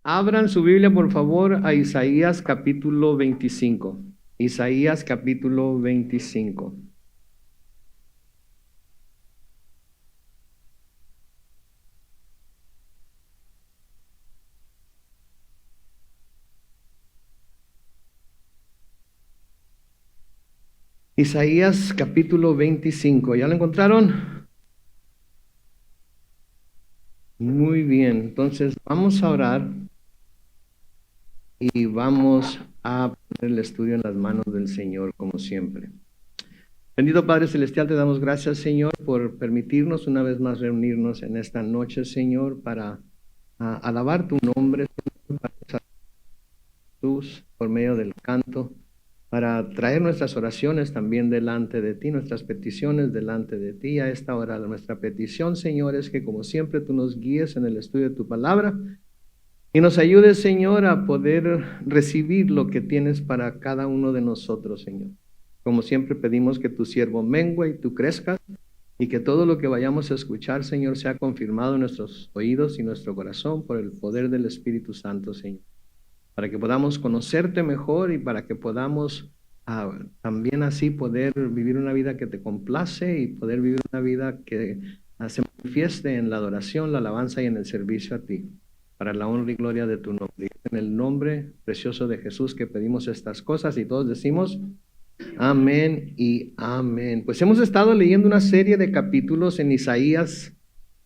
Abran su Biblia, por favor, a Isaías capítulo 25. Isaías capítulo 25. Isaías capítulo 25. ¿Ya lo encontraron? Muy bien. Entonces vamos a orar y vamos a poner el estudio en las manos del Señor, como siempre. Bendito Padre Celestial, te damos gracias, Señor, por permitirnos una vez más reunirnos en esta noche, Señor, para alabar tu nombre, Señor, para Jesús, por medio del canto, para traer nuestras oraciones también delante de ti, nuestras peticiones delante de ti. A esta hora nuestra petición, Señor, es que como siempre tú nos guíes en el estudio de tu palabra y nos ayudes, Señor, a poder recibir lo que tienes para cada uno de nosotros, Señor. Como siempre pedimos que tu siervo mengue y tú crezcas y que todo lo que vayamos a escuchar, Señor, sea confirmado en nuestros oídos y nuestro corazón por el poder del Espíritu Santo, Señor, para que podamos conocerte mejor y para que podamos también así poder vivir una vida que te complace y poder vivir una vida que se manifieste en la adoración, la alabanza y en el servicio a ti, para la honra y gloria de tu nombre. En el nombre precioso de Jesús que pedimos estas cosas y todos decimos amén y amén. Pues hemos estado leyendo una serie de capítulos en Isaías,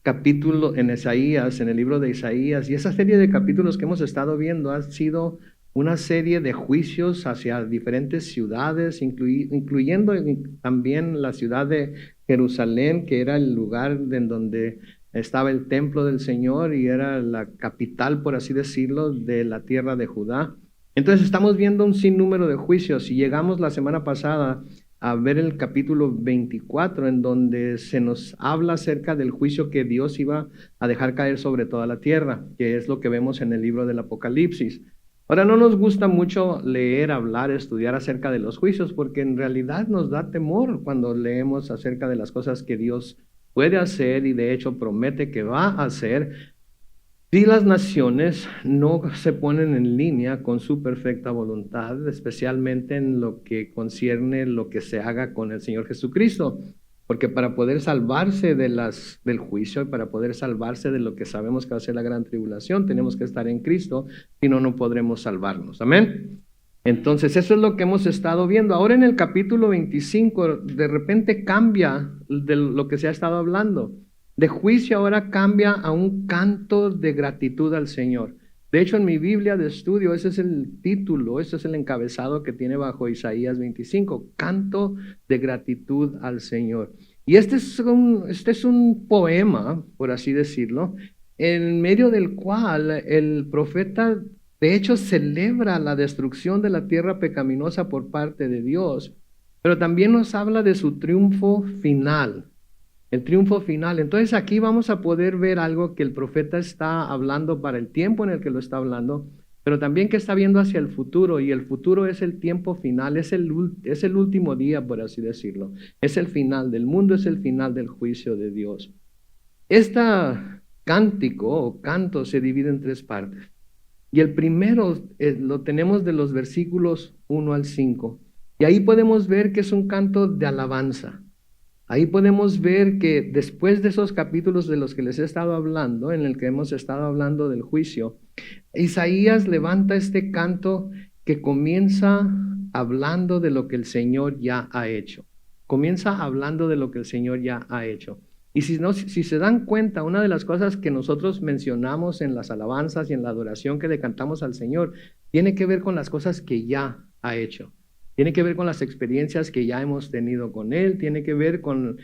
en el libro de Isaías, y esa serie de capítulos que hemos estado viendo ha sido una serie de juicios hacia diferentes ciudades, incluyendo también la ciudad de Jerusalén, que era el lugar en donde estaba el templo del Señor y era la capital, por así decirlo, de la tierra de Judá. Entonces estamos viendo un sinnúmero de juicios y llegamos la semana pasada a ver el capítulo 24, en donde se nos habla acerca del juicio que Dios iba a dejar caer sobre toda la tierra, que es lo que vemos en el libro del Apocalipsis. Ahora, no nos gusta mucho leer, hablar, estudiar acerca de los juicios, porque en realidad nos da temor cuando leemos acerca de las cosas que Dios puede hacer y de hecho promete que va a hacer, si las naciones no se ponen en línea con su perfecta voluntad, especialmente en lo que concierne lo que se haga con el Señor Jesucristo. Porque para poder salvarse del juicio y para poder salvarse de lo que sabemos que va a ser la gran tribulación, tenemos que estar en Cristo, si no, no podremos salvarnos. Amén. Entonces, eso es lo que hemos estado viendo. Ahora en el capítulo 25, de repente cambia de lo que se ha estado hablando. De juicio ahora cambia a un canto de gratitud al Señor. De hecho, en mi Biblia de estudio, ese es el título, ese es el encabezado que tiene bajo Isaías 25, canto de gratitud al Señor. Y este es un poema, por así decirlo, en medio del cual el profeta, de hecho, celebra la destrucción de la tierra pecaminosa por parte de Dios, pero también nos habla de su triunfo final. El triunfo final. Entonces aquí vamos a poder ver algo que el profeta está hablando para el tiempo en el que lo está hablando, pero también que está viendo hacia el futuro, y el futuro es el tiempo final, es el último día, por así decirlo. Es el final del mundo, es el final del juicio de Dios. Este cántico o canto se divide en tres partes. Y el primero lo tenemos de los versículos 1 al 5. Y ahí podemos ver que es un canto de alabanza. Ahí podemos ver que después de esos capítulos de los que les he estado hablando, en el que hemos estado hablando del juicio, Isaías levanta este canto que comienza hablando de lo que el Señor ya ha hecho. Comienza hablando de lo que el Señor ya ha hecho. Y si se dan cuenta, una de las cosas que nosotros mencionamos en las alabanzas y en la adoración que le cantamos al Señor, tiene que ver con las cosas que ya ha hecho. Tiene que ver con las experiencias que ya hemos tenido con Él, tiene que ver con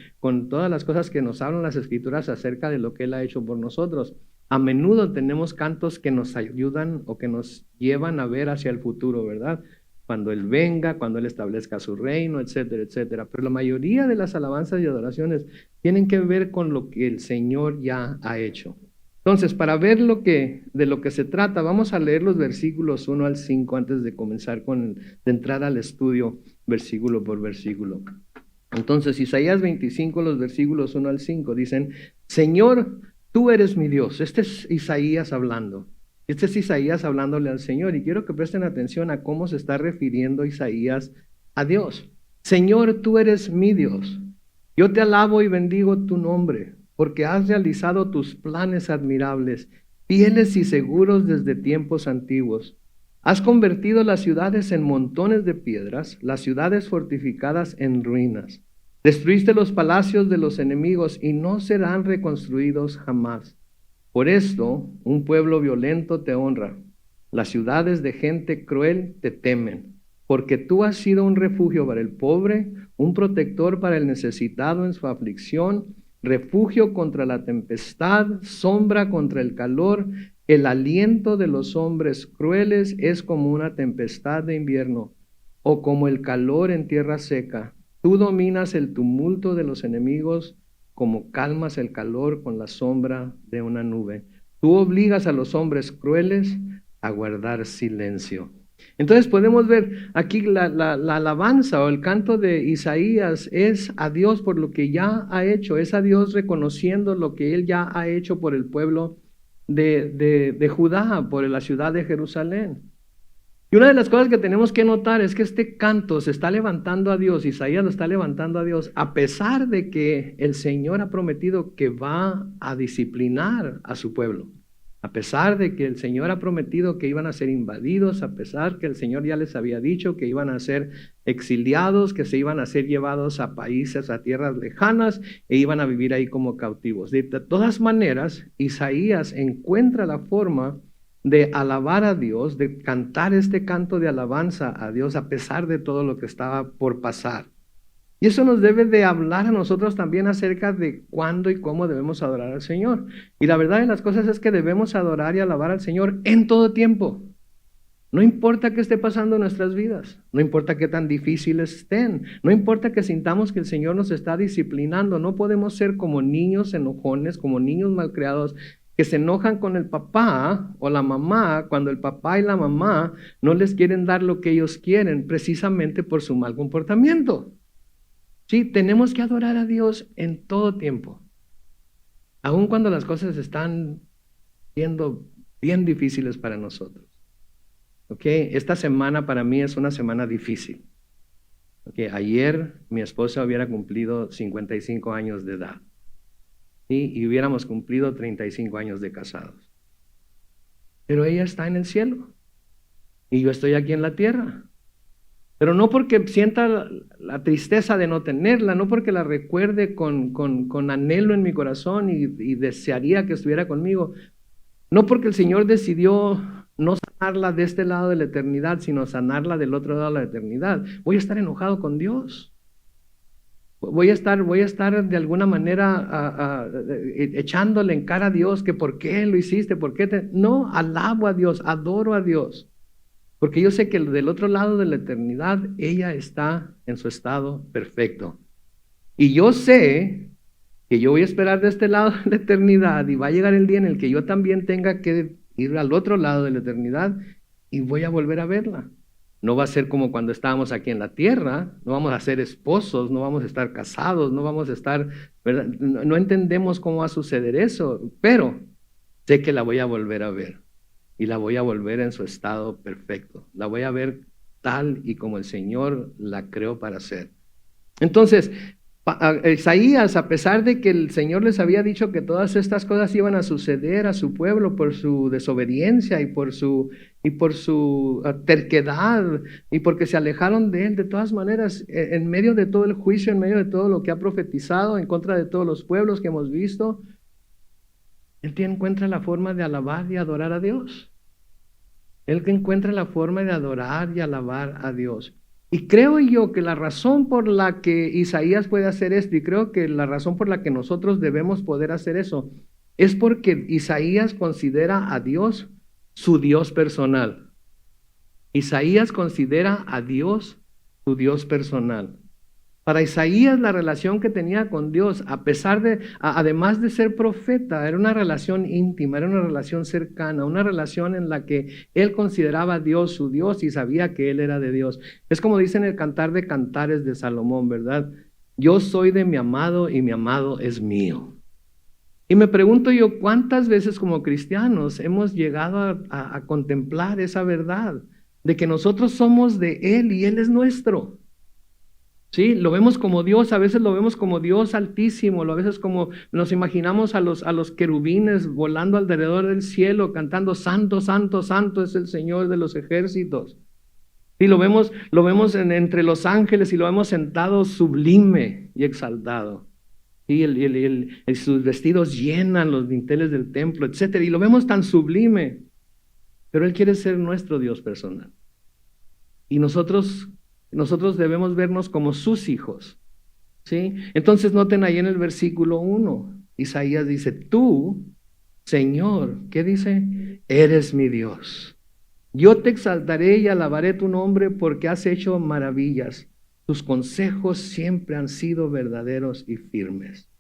todas las cosas que nos hablan las Escrituras acerca de lo que Él ha hecho por nosotros. A menudo tenemos cantos que nos ayudan o que nos llevan a ver hacia el futuro, ¿verdad? Cuando Él venga, cuando Él establezca su reino, etcétera, etcétera. Pero la mayoría de las alabanzas y adoraciones tienen que ver con lo que el Señor ya ha hecho. Entonces, para ver de lo que se trata, vamos a leer los versículos 1 al 5 antes de comenzar de entrar al estudio versículo por versículo. Entonces, Isaías 25, los versículos 1 al 5 dicen: Señor, tú eres mi Dios. Este es Isaías hablando. Este es Isaías hablándole al Señor y quiero que presten atención a cómo se está refiriendo Isaías a Dios. Señor, tú eres mi Dios. Yo te alabo y bendigo tu nombre, porque has realizado tus planes admirables, fieles y seguros desde tiempos antiguos. Has convertido las ciudades en montones de piedras, las ciudades fortificadas en ruinas. Destruiste los palacios de los enemigos y no serán reconstruidos jamás. Por esto, un pueblo violento te honra. Las ciudades de gente cruel te temen, porque tú has sido un refugio para el pobre, un protector para el necesitado en su aflicción, refugio contra la tempestad, sombra contra el calor. El aliento de los hombres crueles es como una tempestad de invierno o como el calor en tierra seca. Tú dominas el tumulto de los enemigos como calmas el calor con la sombra de una nube. Tú obligas a los hombres crueles a guardar silencio. Entonces podemos ver aquí la alabanza o el canto de Isaías es a Dios por lo que ya ha hecho, es a Dios reconociendo lo que Él ya ha hecho por el pueblo de Judá, por la ciudad de Jerusalén. Y una de las cosas que tenemos que notar es que este canto se está levantando a Dios, Isaías lo está levantando a Dios, a pesar de que el Señor ha prometido que va a disciplinar a su pueblo. A pesar de que el Señor ha prometido que iban a ser invadidos, a pesar que el Señor ya les había dicho que iban a ser exiliados, que se iban a ser llevados a países, a tierras lejanas, e iban a vivir ahí como cautivos. De todas maneras, Isaías encuentra la forma de alabar a Dios, de cantar este canto de alabanza a Dios, a pesar de todo lo que estaba por pasar. Y eso nos debe de hablar a nosotros también acerca de cuándo y cómo debemos adorar al Señor. Y la verdad de las cosas es que debemos adorar y alabar al Señor en todo tiempo. No importa qué esté pasando en nuestras vidas, no importa qué tan difíciles estén, no importa que sintamos que el Señor nos está disciplinando, no podemos ser como niños enojones, como niños malcriados, que se enojan con el papá o la mamá cuando el papá y la mamá no les quieren dar lo que ellos quieren precisamente por su mal comportamiento. Sí, tenemos que adorar a Dios en todo tiempo, aun cuando las cosas están siendo bien difíciles para nosotros. Esta semana para mí es una semana difícil. Ayer mi esposa hubiera cumplido 55 años de edad. Y hubiéramos cumplido 35 años de casados. Pero ella está en el cielo y yo estoy aquí en la tierra. Pero no porque sienta la tristeza de no tenerla, no porque la recuerde con anhelo en mi corazón y desearía que estuviera conmigo. No porque el Señor decidió no sanarla de este lado de la eternidad, sino sanarla del otro lado de la eternidad. Voy a estar enojado con Dios. Voy a estar de alguna manera echándole en cara a Dios que por qué lo hiciste, por qué No, alabo a Dios, adoro a Dios. Porque yo sé que del otro lado de la eternidad, ella está en su estado perfecto. Y yo sé que yo voy a esperar de este lado de la eternidad y va a llegar el día en el que yo también tenga que ir al otro lado de la eternidad y voy a volver a verla. No va a ser como cuando estábamos aquí en la tierra, no vamos a ser esposos, no vamos a estar casados, no vamos a estar, ¿verdad? No entendemos cómo va a suceder eso, pero sé que la voy a volver a ver y la voy a volver en su estado perfecto. La voy a ver tal y como el Señor la creó para ser. Entonces, Isaías, a pesar de que el Señor les había dicho que todas estas cosas iban a suceder a su pueblo por su desobediencia y por su terquedad y porque se alejaron de él, de todas maneras, en medio de todo el juicio, en medio de todo lo que ha profetizado, en contra de todos los pueblos que hemos visto, él encuentra la forma de alabar y adorar a Dios. Él que encuentra la forma de adorar y alabar a Dios. Y creo yo que la razón por la que Isaías puede hacer esto, y creo que la razón por la que nosotros debemos poder hacer eso, es porque Isaías considera a Dios su Dios personal. Isaías considera a Dios su Dios personal. Para Isaías la relación que tenía con Dios, además de ser profeta, era una relación íntima, era una relación cercana, una relación en la que él consideraba a Dios su Dios y sabía que él era de Dios. Es como dice en el Cantar de Cantares de Salomón, ¿verdad? Yo soy de mi amado y mi amado es mío. Y me pregunto yo, ¿cuántas veces como cristianos hemos llegado a contemplar esa verdad de que nosotros somos de Él y Él es nuestro? Sí, lo vemos como Dios, a veces lo vemos como Dios altísimo, a veces como nos imaginamos a los querubines volando alrededor del cielo, cantando Santo, Santo, Santo es el Señor de los ejércitos. Y lo vemos entre los ángeles y lo vemos sentado sublime y exaltado. Y sus vestidos llenan los dinteles del templo, etcétera. Y lo vemos tan sublime. Pero Él quiere ser nuestro Dios personal. Y nosotros debemos vernos como sus hijos. ¿Sí? Entonces noten ahí en el versículo 1, Isaías dice, tú, Señor, ¿qué dice? Eres mi Dios. Yo te exaltaré y alabaré tu nombre porque has hecho maravillas. Tus consejos siempre han sido verdaderos y firmes.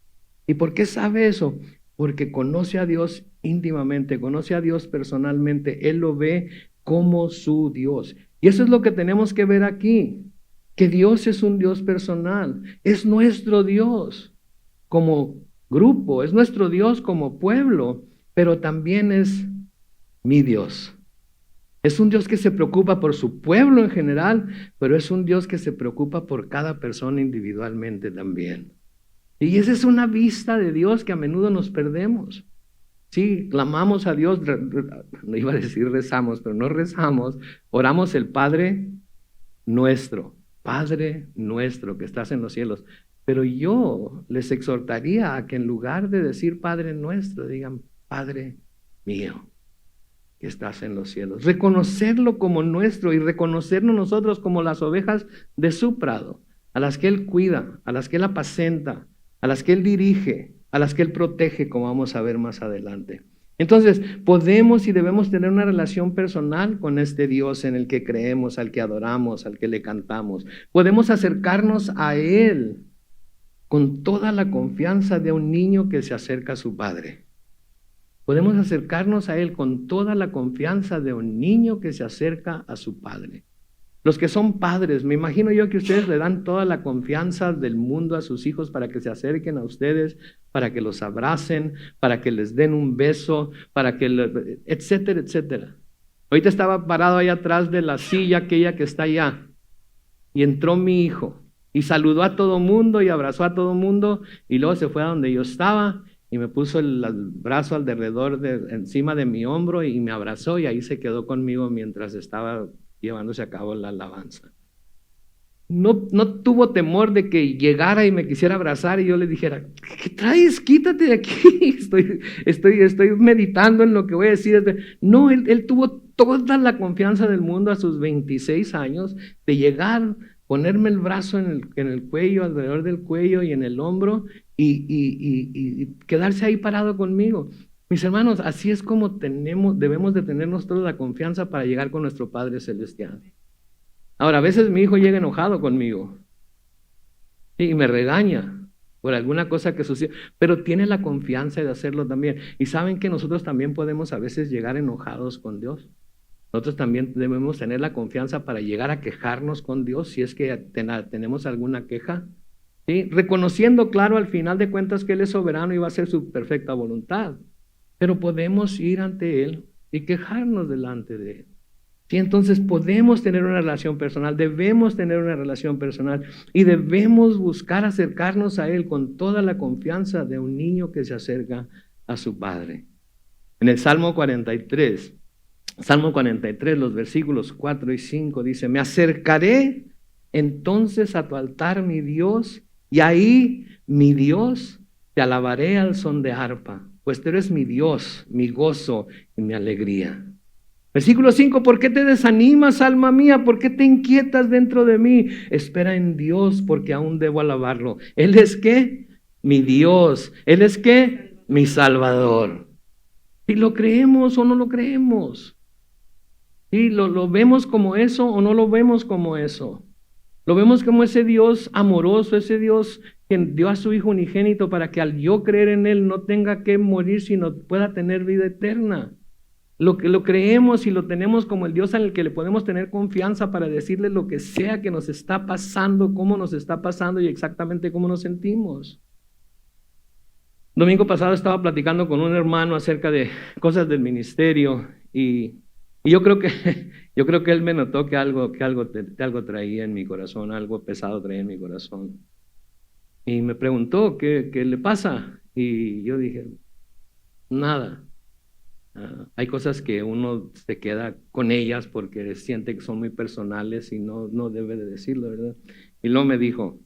¿Y por qué sabe eso? Porque conoce a Dios íntimamente, conoce a Dios personalmente. Él lo ve como su Dios. Y eso es lo que tenemos que ver aquí, que Dios es un Dios personal, es nuestro Dios como grupo, es nuestro Dios como pueblo, pero también es mi Dios. Es un Dios que se preocupa por su pueblo en general, pero es un Dios que se preocupa por cada persona individualmente también. Y esa es una vista de Dios que a menudo nos perdemos. Sí, clamamos a Dios, no iba a decir rezamos, pero no rezamos, oramos el Padre nuestro que estás en los cielos. Pero yo les exhortaría a que en lugar de decir Padre nuestro, digan Padre mío que estás en los cielos. Reconocerlo como nuestro y reconocernos nosotros como las ovejas de su prado, a las que Él cuida, a las que Él apacenta, a las que Él dirige, a las que Él protege, como vamos a ver más adelante. Entonces, podemos y debemos tener una relación personal con este Dios en el que creemos, al que adoramos, al que le cantamos. Podemos acercarnos a Él con toda la confianza de un niño que se acerca a su padre. Podemos acercarnos a Él con toda la confianza de un niño que se acerca a su padre. Los que son padres, me imagino yo que ustedes le dan toda la confianza del mundo a sus hijos para que se acerquen a ustedes, para que los abracen, para que les den un beso, etcétera, etcétera. Ahorita estaba parado ahí atrás de la silla aquella que está allá y entró mi hijo y saludó a todo mundo y abrazó a todo mundo y luego se fue a donde yo estaba y me puso el brazo encima de mi hombro y me abrazó y ahí se quedó conmigo mientras estaba llevándose a cabo la alabanza. No tuvo temor de que llegara y me quisiera abrazar y yo le dijera, ¿qué traes? Quítate de aquí. Estoy meditando en lo que voy a decir. No, él tuvo toda la confianza del mundo a sus 26 años de llegar, ponerme el brazo en el cuello, alrededor del cuello y en el hombro y quedarse ahí parado conmigo. Mis hermanos, así es como debemos de tener nosotros la confianza para llegar con nuestro Padre Celestial. Ahora, a veces mi hijo llega enojado conmigo y me regaña por alguna cosa que sucede, pero tiene la confianza de hacerlo también. Y saben que nosotros también podemos a veces llegar enojados con Dios. Nosotros también debemos tener la confianza para llegar a quejarnos con Dios si es que tenemos alguna queja. ¿Sí? Reconociendo, claro, al final de cuentas que Él es soberano y va a hacer su perfecta voluntad. Pero podemos ir ante Él y quejarnos delante de Él. ¿Sí? Entonces podemos tener una relación personal, debemos tener una relación personal y debemos buscar acercarnos a Él con toda la confianza de un niño que se acerca a su padre. En el Salmo 43, los versículos 4 y 5 dice, me acercaré entonces a tu altar, mi Dios, y ahí, mi Dios, te alabaré al son de arpa. Pues tú eres mi Dios, mi gozo y mi alegría. Versículo 5, ¿por qué te desanimas, alma mía? ¿Por qué te inquietas dentro de mí? Espera en Dios, porque aún debo alabarlo. ¿Él es qué? Mi Dios. ¿Él es qué? Mi Salvador. ¿Y lo creemos o no lo creemos? ¿Y lo vemos como eso o no lo vemos como eso? Lo vemos como ese Dios amoroso, ese Dios que dio a su Hijo unigénito para que al yo creer en Él no tenga que morir, sino pueda tener vida eterna. Lo creemos y lo tenemos como el Dios en el que le podemos tener confianza para decirle lo que sea que nos está pasando, cómo nos está pasando y exactamente cómo nos sentimos. Domingo pasado estaba platicando con un hermano acerca de cosas del ministerio y yo creo que yo creo que él me notó que algo traía en mi corazón, algo pesado traía en mi corazón. Y me preguntó qué le pasa y yo dije, nada. Hay cosas que uno se queda con ellas porque siente que son muy personales y no debe de decirlo, ¿verdad? Y luego me dijo,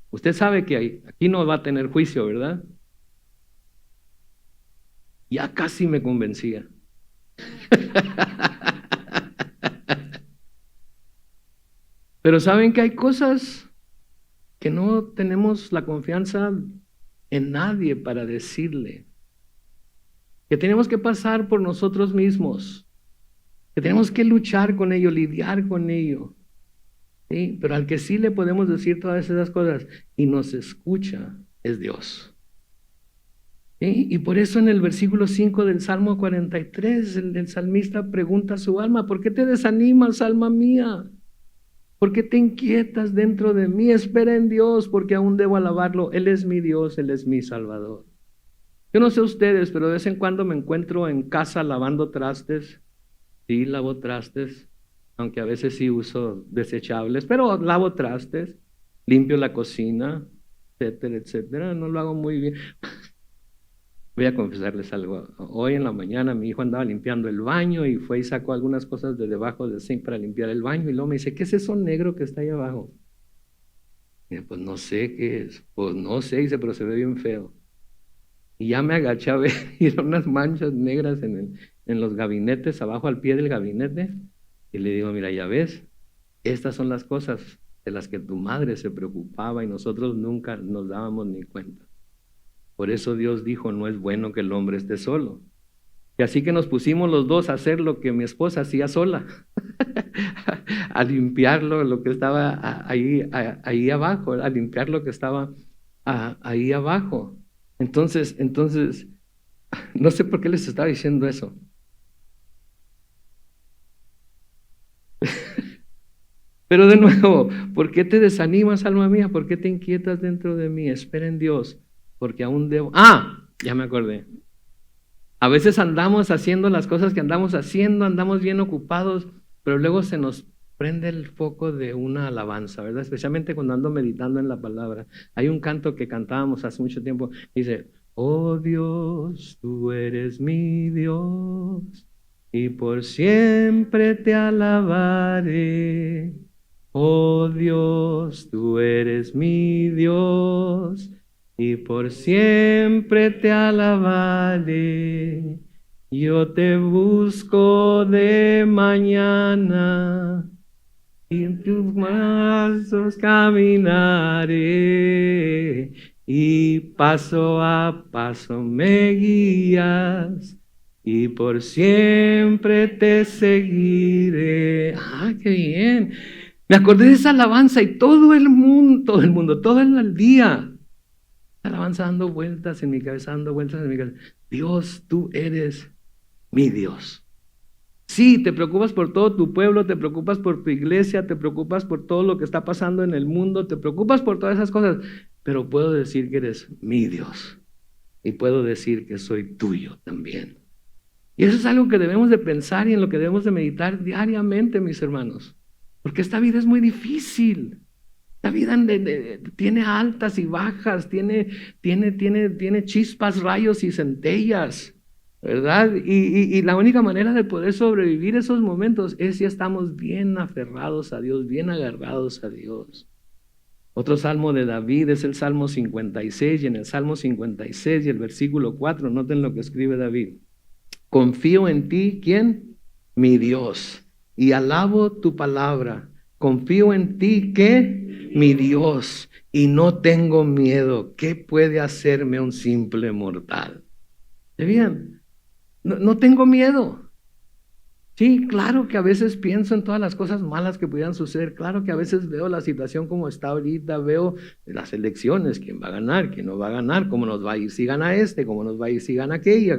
usted sabe que aquí no va a tener juicio, ¿verdad? Ya casi me convencía. Pero saben que hay cosas que no tenemos la confianza en nadie para decirle, que tenemos que pasar por nosotros mismos, que tenemos que luchar con ello, lidiar con ello. ¿Sí? Pero al que sí le podemos decir todas esas cosas y nos escucha es Dios. ¿Sí? Y por eso en el versículo 5 del Salmo 43, el salmista pregunta a su alma, ¿por qué te desanimas, alma mía? ¿Por qué te inquietas dentro de mí? Espera en Dios, porque aún debo alabarlo. Él es mi Dios, Él es mi Salvador. Yo no sé ustedes, pero de vez en cuando me encuentro en casa lavando trastes. Sí, lavo trastes, aunque a veces sí uso desechables, pero lavo trastes, limpio la cocina, etcétera, etcétera. No lo hago muy bien. Voy a confesarles algo. Hoy en la mañana mi hijo andaba limpiando el baño y fue y sacó algunas cosas de debajo del zinc para limpiar el baño y luego me dice, ¿qué es eso negro que está ahí abajo? Y dije, pues no sé qué es. Pues no sé, dice, pero se ve bien feo. Y ya me agaché a ver y eran unas manchas negras en los gabinetes, abajo al pie del gabinete. Y le digo, mira, ya ves, estas son las cosas de las que tu madre se preocupaba y nosotros nunca nos dábamos ni cuenta. Por eso Dios dijo, no es bueno que el hombre esté solo. Y así que nos pusimos los dos a hacer lo que mi esposa hacía sola, a limpiarlo, lo que estaba ahí abajo, a limpiar lo que estaba ahí abajo. Entonces, no sé por qué les estaba diciendo eso. Pero de nuevo, ¿por qué te desanimas, alma mía? ¿Por qué te inquietas dentro de mí? Espera en Dios, porque aún debo... Ya me acordé. A veces andamos haciendo las cosas que andamos haciendo, andamos bien ocupados, pero luego se nos prende el foco de una alabanza, ¿verdad? Especialmente cuando ando meditando en la palabra. Hay un canto que cantábamos hace mucho tiempo, que dice, oh Dios, tú eres mi Dios, y por siempre te alabaré. Oh Dios, tú eres mi Dios, y por siempre te alabaré. Yo te busco de mañana, y en tus brazos caminaré, y paso a paso me guías, y por siempre te seguiré. ¡Qué bien! Me acordé de esa alabanza y todo el mundo, todo el día, esa alabanza dando vueltas en mi cabeza, dando vueltas en mi cabeza. Dios, tú eres mi Dios. Sí, te preocupas por todo tu pueblo, te preocupas por tu iglesia, te preocupas por todo lo que está pasando en el mundo, te preocupas por todas esas cosas, pero puedo decir que eres mi Dios y puedo decir que soy tuyo también. Y eso es algo que debemos de pensar y en lo que debemos de meditar diariamente, mis hermanos. Porque esta vida es muy difícil. Esta vida tiene altas y bajas, tiene chispas, rayos y centellas, ¿verdad? Y la única manera de poder sobrevivir esos momentos es si estamos bien aferrados a Dios, bien agarrados a Dios. Otro salmo de David es el Salmo 56, y en el Salmo 56 y el versículo 4, noten lo que escribe David. Confío en ti, ¿quién? Mi Dios. Y alabo tu palabra. Confío en ti, ¿qué? Mi Dios. Y no tengo miedo. ¿Qué puede hacerme un simple mortal? ¿Está bien? No tengo miedo. Sí, claro que a veces pienso en todas las cosas malas que pudieran suceder. Claro que a veces veo la situación como está ahorita, veo las elecciones, quién va a ganar, quién no va a ganar, cómo nos va a ir si gana este, cómo nos va a ir si gana aquella,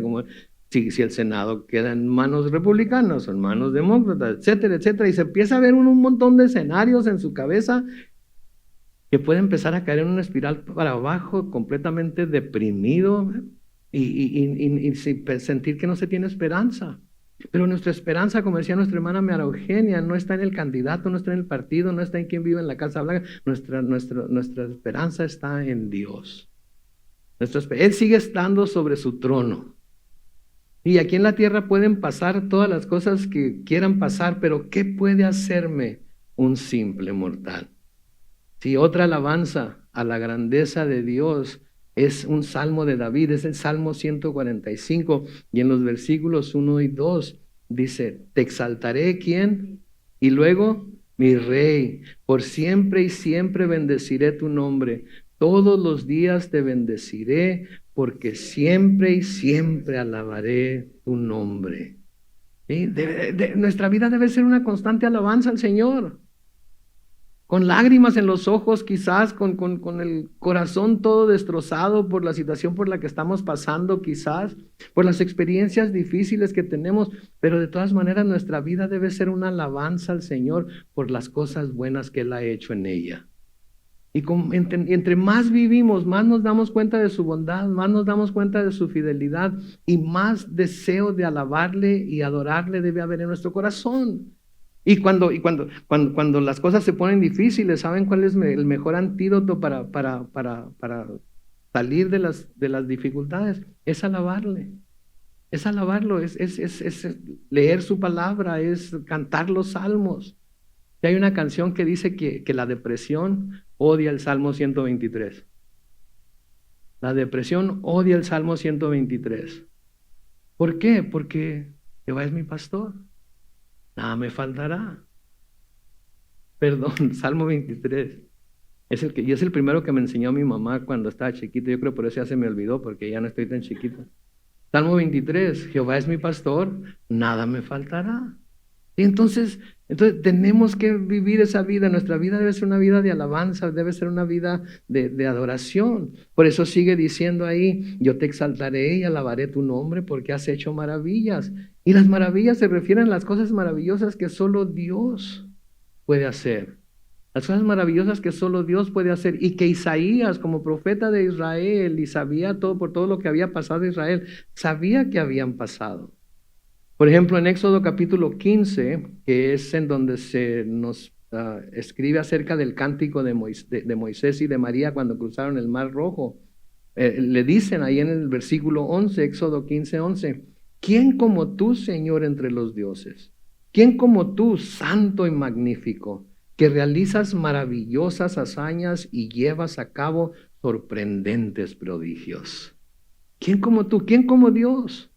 si el Senado queda en manos republicanas o en manos demócratas, etcétera, etcétera. Y se empieza a ver un montón de escenarios en su cabeza que puede empezar a caer en una espiral para abajo, completamente deprimido. sentir que no se tiene esperanza. Pero nuestra esperanza, como decía nuestra hermana María Eugenia, no está en el candidato, no está en el partido, no está en quien vive en la Casa Blanca. Nuestra esperanza está en Dios. Él sigue estando sobre su trono. Y aquí en la tierra pueden pasar todas las cosas que quieran pasar, pero ¿qué puede hacerme un simple mortal? Si otra alabanza a la grandeza de Dios es un salmo de David, es el Salmo 145, y en los versículos 1 y 2 dice, te exaltaré, ¿quién? Y luego, mi Rey, por siempre y siempre bendeciré tu nombre. Todos los días te bendeciré, porque siempre y siempre alabaré tu nombre. ¿Sí? Nuestra vida debe ser una constante alabanza al Señor. Con lágrimas en los ojos, quizás, con el corazón todo destrozado por la situación por la que estamos pasando, quizás, por las experiencias difíciles que tenemos, pero de todas maneras nuestra vida debe ser una alabanza al Señor por las cosas buenas que Él ha hecho en ella. Y entre más vivimos, más nos damos cuenta de su bondad, más nos damos cuenta de su fidelidad y más deseo de alabarle y adorarle debe haber en nuestro corazón. Y cuando las cosas se ponen difíciles, ¿saben cuál es el mejor antídoto para salir de las dificultades? Es alabarle. Es alabarlo, es leer su palabra, es cantar los salmos. Y hay una canción que dice que la depresión odia el Salmo 123. La depresión odia el Salmo 123. ¿Por qué? Porque Jehová es mi pastor. Nada me faltará. Perdón, Salmo 23. Y es el primero que me enseñó mi mamá cuando estaba chiquito. Yo creo por eso ya se me olvidó, porque ya no estoy tan chiquito. Salmo 23, Jehová es mi pastor, nada me faltará. Y entonces tenemos que vivir esa vida. Nuestra vida debe ser una vida de alabanza, debe ser una vida de adoración. Por eso sigue diciendo ahí, yo te exaltaré y alabaré tu nombre porque has hecho maravillas. Y las maravillas se refieren a las cosas maravillosas que solo Dios puede hacer. Las cosas maravillosas que solo Dios puede hacer y que Isaías, como profeta de Israel, y sabía todo por todo lo que había pasado en Israel, sabía que habían pasado. Por ejemplo, en Éxodo capítulo 15, que es en donde se nos escribe acerca del cántico de Moisés y de María cuando cruzaron el Mar Rojo, le dicen ahí en el versículo 11, Éxodo 15, 11, ¿quién como tú, Señor, entre los dioses? ¿Quién como tú, santo y magnífico, que realizas maravillosas hazañas y llevas a cabo sorprendentes prodigios? ¿Quién como tú? ¿Quién como Dios?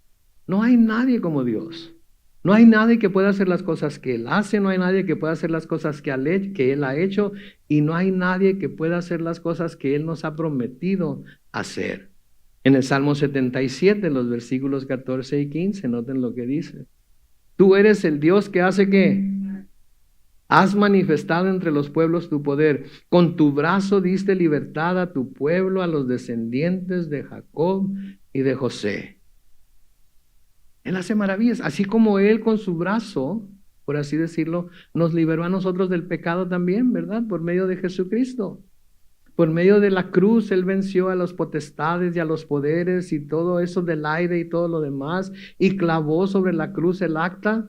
No hay nadie como Dios. No hay nadie que pueda hacer las cosas que Él hace, no hay nadie que pueda hacer las cosas que Él ha hecho, y no hay nadie que pueda hacer las cosas que Él nos ha prometido hacer. En el Salmo 77, los versículos 14 y 15, noten lo que dice. Tú eres el Dios que hace ¿qué? Has manifestado entre los pueblos tu poder. Con tu brazo diste libertad a tu pueblo, a los descendientes de Jacob y de José. Él hace maravillas, así como Él con su brazo, por así decirlo, nos liberó a nosotros del pecado también, ¿verdad? Por medio de Jesucristo. Por medio de la cruz, Él venció a las potestades y a los poderes y todo eso del aire y todo lo demás, y clavó sobre la cruz el acta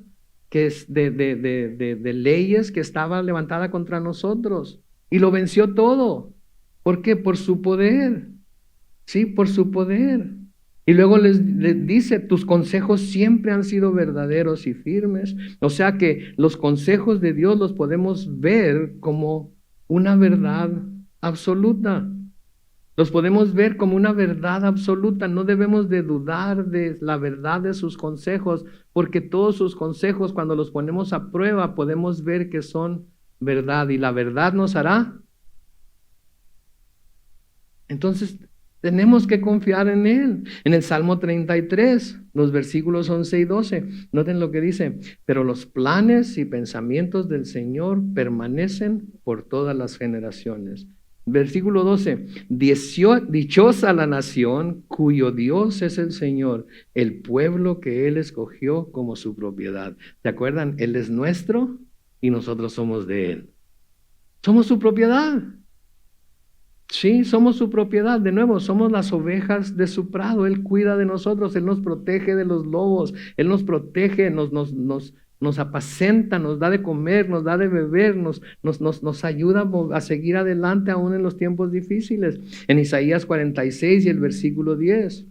que es de leyes que estaba levantada contra nosotros, y lo venció todo. ¿Por qué? Por su poder. Sí, por su poder. Y luego les dice, tus consejos siempre han sido verdaderos y firmes. O sea que los consejos de Dios los podemos ver como una verdad absoluta. Los podemos ver como una verdad absoluta. No debemos de dudar de la verdad de sus consejos, porque todos sus consejos, cuando los ponemos a prueba, podemos ver que son verdad. Y la verdad nos hará. Entonces, tenemos que confiar en Él. En el Salmo 33, los versículos 11 y 12, noten lo que dice, pero los planes y pensamientos del Señor permanecen por todas las generaciones. Versículo 12, dichosa la nación cuyo Dios es el Señor, el pueblo que Él escogió como su propiedad. ¿Se acuerdan? Él es nuestro y nosotros somos de Él. Somos su propiedad. Sí, somos su propiedad. De nuevo, somos las ovejas de su prado. Él cuida de nosotros, Él nos protege de los lobos, Él nos protege, nos apacenta, nos da de comer, nos da de beber, nos ayuda a seguir adelante aún en los tiempos difíciles. En Isaías 46 y el versículo 10.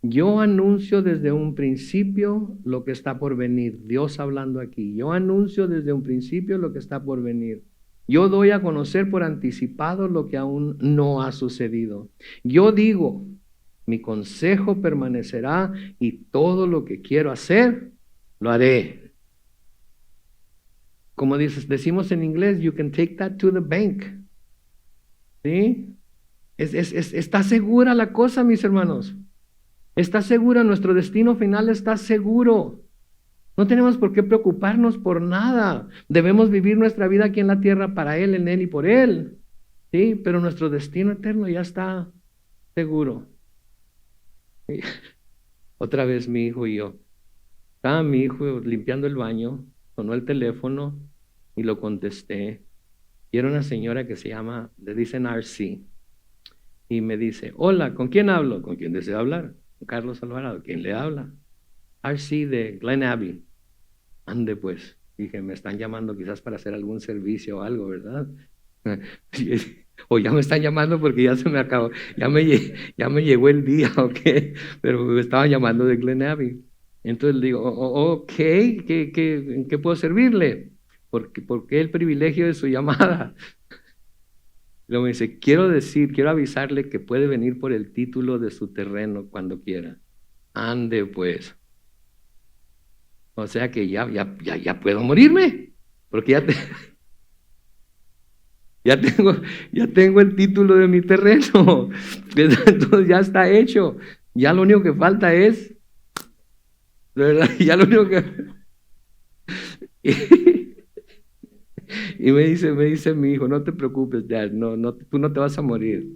Yo anuncio desde un principio lo que está por venir. Dios hablando aquí. Yo anuncio desde un principio lo que está por venir. Yo doy a conocer por anticipado lo que aún no ha sucedido. Yo digo, mi consejo permanecerá y todo lo que quiero hacer, lo haré. Como decimos en inglés, you can take that to the bank. ¿Sí? Está segura la cosa, mis hermanos. Está segura, nuestro destino final está seguro. No tenemos por qué preocuparnos por nada. Debemos vivir nuestra vida aquí en la tierra para Él, en Él y por Él. Sí, pero nuestro destino eterno ya está seguro. Sí. Otra vez mi hijo y yo. Estaba mi hijo limpiando el baño, sonó el teléfono y lo contesté. Y era una señora que se llama, le dicen RC. Y me dice, hola, ¿con quién hablo? ¿Con quién desea hablar? Con Carlos Alvarado. ¿Quién le habla? RC de Glen Abbey. Ande pues, dije, me están llamando quizás para hacer algún servicio o algo, ¿verdad? O ya me están llamando porque ya se me acabó, ya me llegó el día, ¿ok? Pero me estaban llamando de Glen Abbey. Entonces le digo, ok, ¿en qué puedo servirle? ¿Por qué el privilegio de su llamada? Luego me dice, quiero avisarle que puede venir por el título de su terreno cuando quiera. Ande pues. O sea que ya puedo morirme, porque ya tengo el título de mi terreno. Entonces ya está hecho. Ya lo único que falta es, ¿verdad? Ya lo único que... Y me dice mi hijo, no te preocupes, Dad, tú no te vas a morir.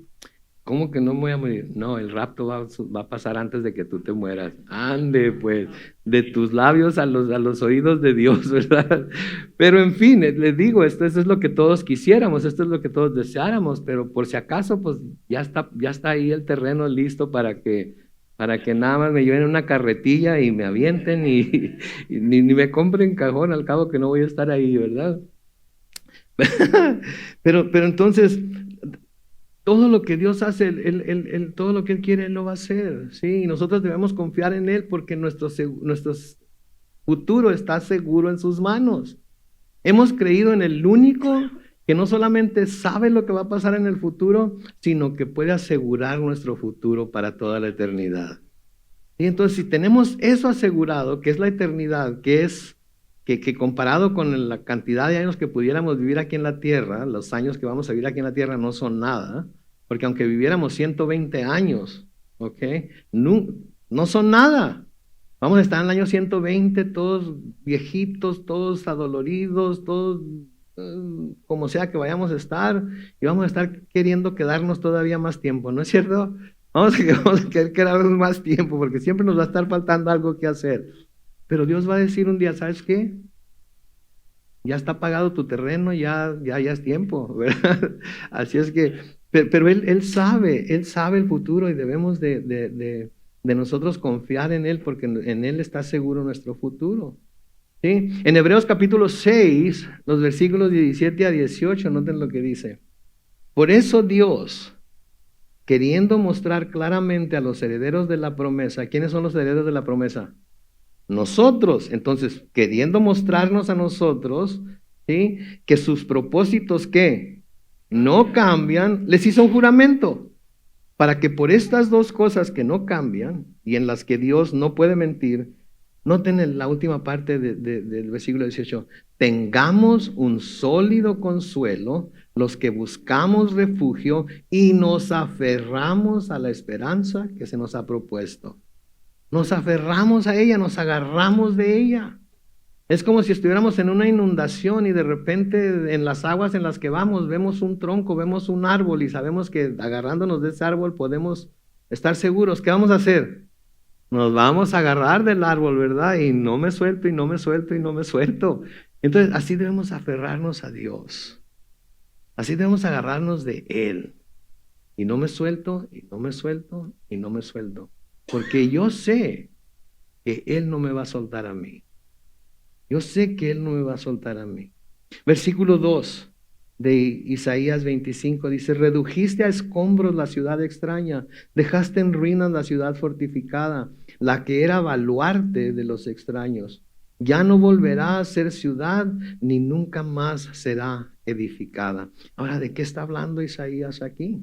¿Cómo que no me voy a morir? No, el rapto va a pasar antes de que tú te mueras. Ande, pues, de tus labios a los oídos de Dios, ¿verdad? Pero en fin, les digo, esto es lo que todos quisiéramos, esto es lo que todos deseáramos, pero por si acaso, pues ya está ahí el terreno listo para que nada más me lleven una carretilla y me avienten y ni me compren cajón, al cabo que no voy a estar ahí, ¿verdad? Pero entonces... todo lo que Dios hace, todo lo que Él quiere, Él lo va a hacer. ¿Sí? Y nosotros debemos confiar en Él porque nuestro futuro está seguro en sus manos. Hemos creído en el único que no solamente sabe lo que va a pasar en el futuro, sino que puede asegurar nuestro futuro para toda la eternidad. Y entonces, si tenemos eso asegurado, que es la eternidad, que comparado con la cantidad de años que pudiéramos vivir aquí en la tierra, los años que vamos a vivir aquí en la tierra no son nada, porque aunque viviéramos 120 años, ¿ok? No son nada. Vamos a estar en el año 120, todos viejitos, todos adoloridos, todos como sea que vayamos a estar, y vamos a estar queriendo quedarnos todavía más tiempo, ¿no es cierto? Vamos a querer quedarnos más tiempo, porque siempre nos va a estar faltando algo que hacer. Pero Dios va a decir un día, ¿sabes qué? Ya está pagado tu terreno, ya es tiempo, ¿verdad? Así es que, pero Él sabe el futuro y debemos de nosotros confiar en Él porque en Él está seguro nuestro futuro. ¿Sí? En Hebreos capítulo 6, los versículos 17 a 18, noten lo que dice. Por eso Dios, queriendo mostrar claramente a los herederos de la promesa, ¿quiénes son los herederos de la promesa? Nosotros, entonces, queriendo mostrarnos a nosotros, ¿sí? Que sus propósitos, ¿qué? No cambian, les hizo un juramento, para que por estas dos cosas que no cambian, y en las que Dios no puede mentir, noten en la última parte del versículo 18, tengamos un sólido consuelo, los que buscamos refugio, y nos aferramos a la esperanza que se nos ha propuesto. Nos aferramos a ella, nos agarramos de ella. Es como si estuviéramos en una inundación y de repente en las aguas en las que vamos vemos un tronco, vemos un árbol y sabemos que agarrándonos de ese árbol podemos estar seguros. ¿Qué vamos a hacer? Nos vamos a agarrar del árbol, ¿verdad? Y no me suelto y no me suelto y no me suelto. Entonces así debemos aferrarnos a Dios. Así debemos agarrarnos de Él. y no me suelto, y no me suelto, y no me suelto. Porque yo sé que Él no me va a soltar a mí. Yo sé que Él no me va a soltar a mí. Versículo 2 de Isaías 25 dice, redujiste a escombros la ciudad extraña, dejaste en ruinas la ciudad fortificada, la que era baluarte de los extraños. Ya no volverá a ser ciudad, ni nunca más será edificada. Ahora, ¿de qué está hablando Isaías aquí?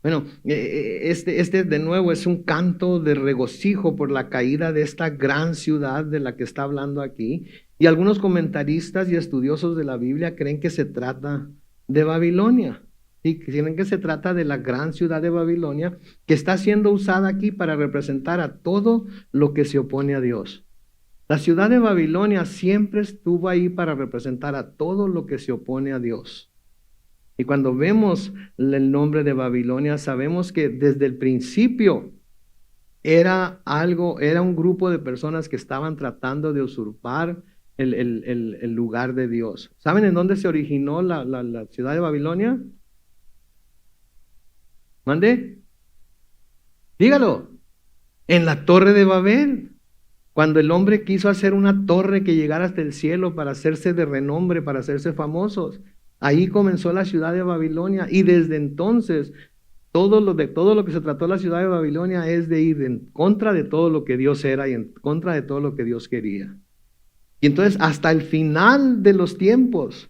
Bueno, este de nuevo es un canto de regocijo por la caída de esta gran ciudad de la que está hablando aquí. Y algunos comentaristas y estudiosos de la Biblia creen que se trata de Babilonia. Y creen que se trata de la gran ciudad de Babilonia que está siendo usada aquí para representar a todo lo que se opone a Dios. La ciudad de Babilonia siempre estuvo ahí para representar a todo lo que se opone a Dios. Y cuando vemos el nombre de Babilonia, sabemos que desde el principio era un grupo de personas que estaban tratando de usurpar el lugar de Dios. ¿Saben en dónde se originó la ciudad de Babilonia? ¿Mande? Dígalo. En la Torre de Babel. Cuando el hombre quiso hacer una torre que llegara hasta el cielo para hacerse de renombre, para hacerse famosos. Ahí comenzó la ciudad de Babilonia. Y desde entonces, todo lo que se trató la ciudad de Babilonia es de ir en contra de todo lo que Dios era y en contra de todo lo que Dios quería. Y entonces hasta el final de los tiempos,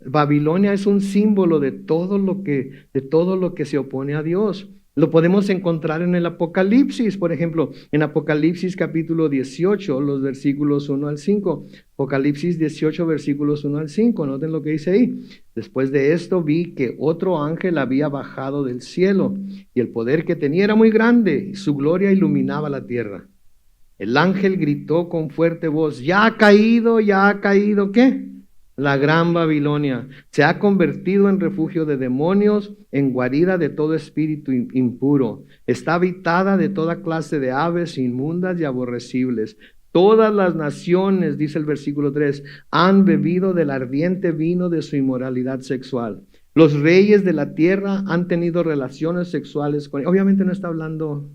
Babilonia es un símbolo de todo lo que se opone a Dios. Lo podemos encontrar en el Apocalipsis, por ejemplo, en Apocalipsis capítulo 18, los versículos 1 al 5. Apocalipsis 18, versículos 1 al 5, noten lo que dice ahí. Después de esto vi que otro ángel había bajado del cielo, y el poder que tenía era muy grande, y su gloria iluminaba la tierra. El ángel gritó con fuerte voz, ya ha caído, ¿qué? La gran Babilonia se ha convertido en refugio de demonios, en guarida de todo espíritu impuro. Está habitada de toda clase de aves inmundas y aborrecibles. Todas las naciones, dice el versículo 3, han bebido del ardiente vino de su inmoralidad sexual. Los reyes de la tierra han tenido relaciones sexuales con... Obviamente no está hablando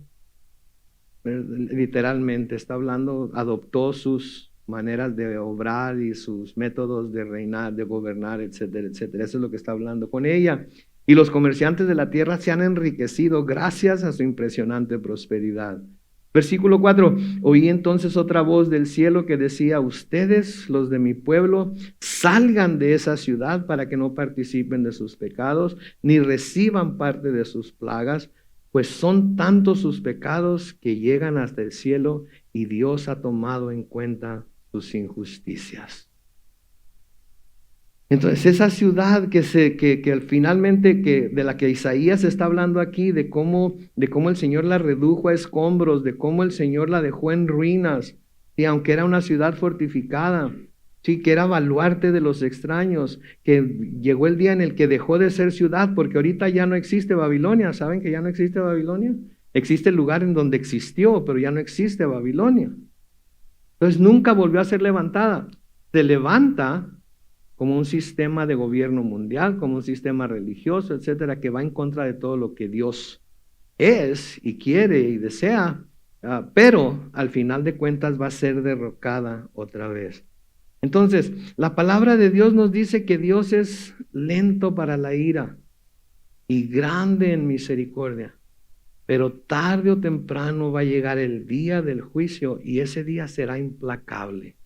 literalmente, está hablando, adoptó sus maneras de obrar y sus métodos de reinar, de gobernar, etcétera, etcétera. Eso es lo que está hablando con ella. Y los comerciantes de la tierra se han enriquecido gracias a su impresionante prosperidad. Versículo 4, oí entonces otra voz del cielo que decía, ustedes, los de mi pueblo, salgan de esa ciudad para que no participen de sus pecados, ni reciban parte de sus plagas, pues son tantos sus pecados que llegan hasta el cielo y Dios ha tomado en cuenta sus injusticias. Entonces esa ciudad que finalmente de la que Isaías está hablando aquí, de cómo el Señor la redujo a escombros, de cómo el Señor la dejó en ruinas, y aunque era una ciudad fortificada, sí, que era baluarte de los extraños, que llegó el día en el que dejó de ser ciudad, porque ahorita ya no existe Babilonia. ¿Saben que ya no existe Babilonia? Existe el lugar en donde existió, pero ya no existe Babilonia. Entonces nunca volvió a ser levantada. Se levanta como un sistema de gobierno mundial, como un sistema religioso, etcétera, que va en contra de todo lo que Dios es y quiere y desea, pero al final de cuentas va a ser derrocada otra vez. Entonces, la palabra de Dios nos dice que Dios es lento para la ira y grande en misericordia, pero tarde o temprano va a llegar el día del juicio y ese día será implacable.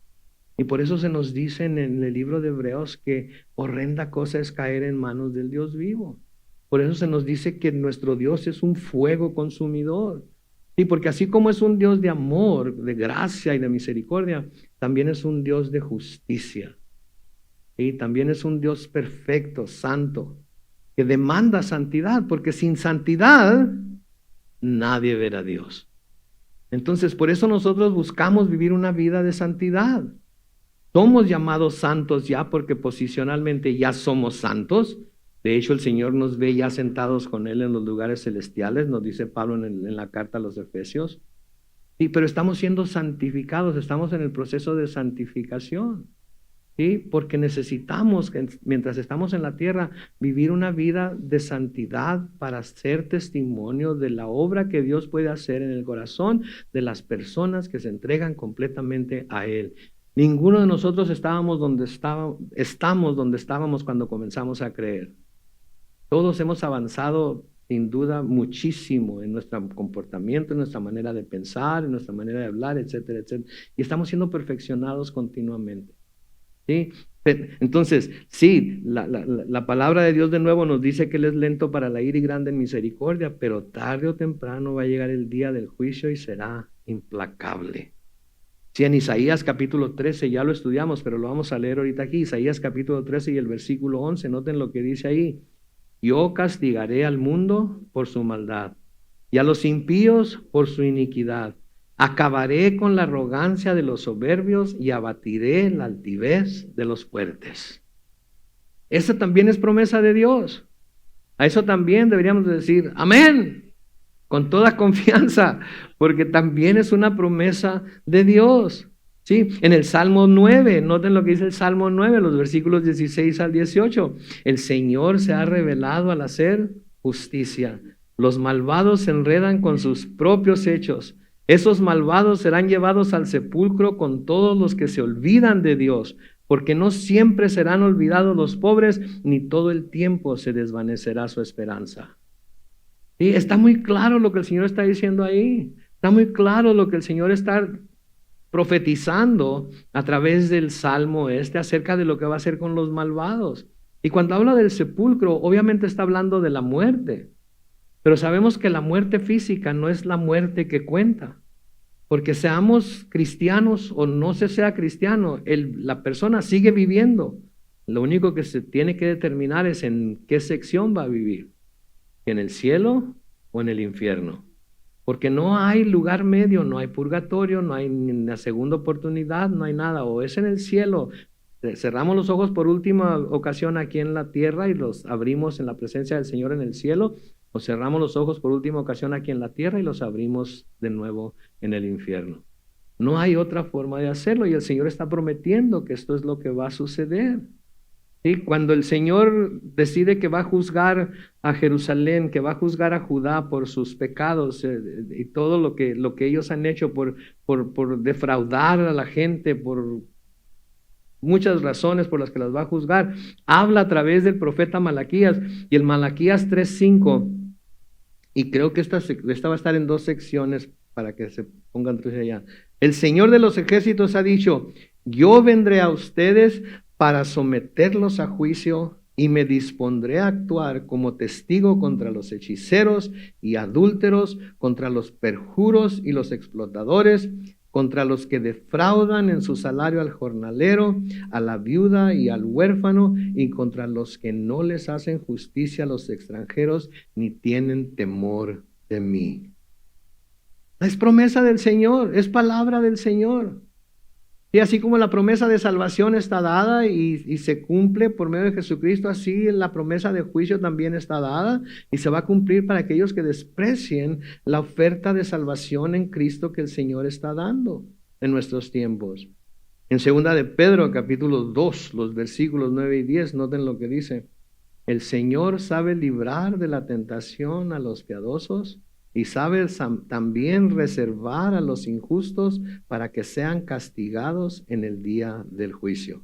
Y por eso se nos dice en el libro de Hebreos que horrenda cosa es caer en manos del Dios vivo. Por eso se nos dice que nuestro Dios es un fuego consumidor. Y porque así como es un Dios de amor, de gracia y de misericordia, también es un Dios de justicia. Y también es un Dios perfecto, santo, que demanda santidad, porque sin santidad nadie verá a Dios. Entonces, por eso nosotros buscamos vivir una vida de santidad. Somos llamados santos ya porque posicionalmente ya somos santos. De hecho, el Señor nos ve ya sentados con Él en los lugares celestiales, nos dice Pablo en la carta a los Efesios. Sí, pero estamos siendo santificados, estamos en el proceso de santificación. ¿sí? Porque necesitamos, mientras estamos en la tierra, vivir una vida de santidad para ser testimonio de la obra que Dios puede hacer en el corazón de las personas que se entregan completamente a Él. Ninguno de nosotros estamos donde estábamos cuando comenzamos a creer. Todos hemos avanzado sin duda muchísimo en nuestro comportamiento, en nuestra manera de pensar, en nuestra manera de hablar, etcétera, etcétera. Y estamos siendo perfeccionados continuamente. ¿Sí? Entonces, sí, la palabra de Dios de nuevo nos dice que Él es lento para la ira y grande en misericordia, pero tarde o temprano va a llegar el día del juicio y será implacable. Sí, en Isaías capítulo 13 ya lo estudiamos, pero lo vamos a leer ahorita aquí. Isaías capítulo 13 y el versículo 11, noten lo que dice ahí. Yo castigaré al mundo por su maldad y a los impíos por su iniquidad. Acabaré con la arrogancia de los soberbios y abatiré la altivez de los fuertes. Esa también es promesa de Dios. A eso también deberíamos decir amén, con toda confianza, porque también es una promesa de Dios. ¿Sí? En el Salmo 9, noten lo que dice el Salmo 9, los versículos 16 al 18. El Señor se ha revelado al hacer justicia. Los malvados se enredan con sus propios hechos. Esos malvados serán llevados al sepulcro con todos los que se olvidan de Dios, porque no siempre serán olvidados los pobres, ni todo el tiempo se desvanecerá su esperanza. ¿Sí? Está muy claro lo que el Señor está diciendo ahí. Está muy claro lo que el Señor está profetizando a través del Salmo acerca de lo que va a hacer con los malvados. Y cuando habla del sepulcro, obviamente está hablando de la muerte. Pero sabemos que la muerte física no es la muerte que cuenta. Porque seamos cristianos o no se sea cristiano, la persona sigue viviendo. Lo único que se tiene que determinar es en qué sección va a vivir. ¿En el cielo o en el infierno? Porque no hay lugar medio, no hay purgatorio, no hay una segunda oportunidad, no hay nada. O es en el cielo, cerramos los ojos por última ocasión aquí en la tierra y los abrimos en la presencia del Señor en el cielo, o cerramos los ojos por última ocasión aquí en la tierra y los abrimos de nuevo en el infierno. No hay otra forma de hacerlo y el Señor está prometiendo que esto es lo que va a suceder. ¿Sí? Cuando el Señor decide que va a juzgar a Jerusalén, que va a juzgar a Judá por sus pecados y todo lo que ellos han hecho por defraudar a la gente, por muchas razones por las que las va a juzgar, habla a través del profeta Malaquías, y el Malaquías 3:5, y creo que esta va a estar en dos secciones para que se pongan tres allá. El Señor de los ejércitos ha dicho, yo vendré a ustedes para someterlos a juicio y me dispondré a actuar como testigo contra los hechiceros y adúlteros, contra los perjuros y los explotadores, contra los que defraudan en su salario al jornalero, a la viuda y al huérfano, y contra los que no les hacen justicia a los extranjeros ni tienen temor de mí. Es promesa del Señor, es palabra del Señor. Y así como la promesa de salvación está dada y se cumple por medio de Jesucristo, así la promesa de juicio también está dada y se va a cumplir para aquellos que desprecien la oferta de salvación en Cristo que el Señor está dando en nuestros tiempos. En 2 de Pedro, capítulo 2, los versículos 9 y 10, noten lo que dice. El Señor sabe librar de la tentación a los piadosos y sabe también reservar a los injustos para que sean castigados en el día del juicio.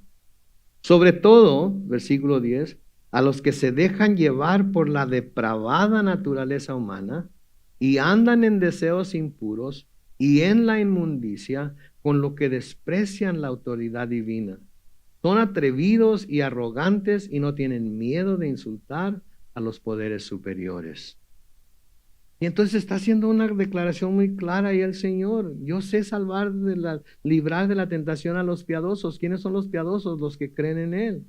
Sobre todo, versículo 10, a los que se dejan llevar por la depravada naturaleza humana y andan en deseos impuros y en la inmundicia, con lo que desprecian la autoridad divina. Son atrevidos y arrogantes y no tienen miedo de insultar a los poderes superiores. Y entonces está haciendo una declaración muy clara ahí el Señor. Yo sé librar de la tentación a los piadosos. ¿Quiénes son los piadosos? Los que creen en Él.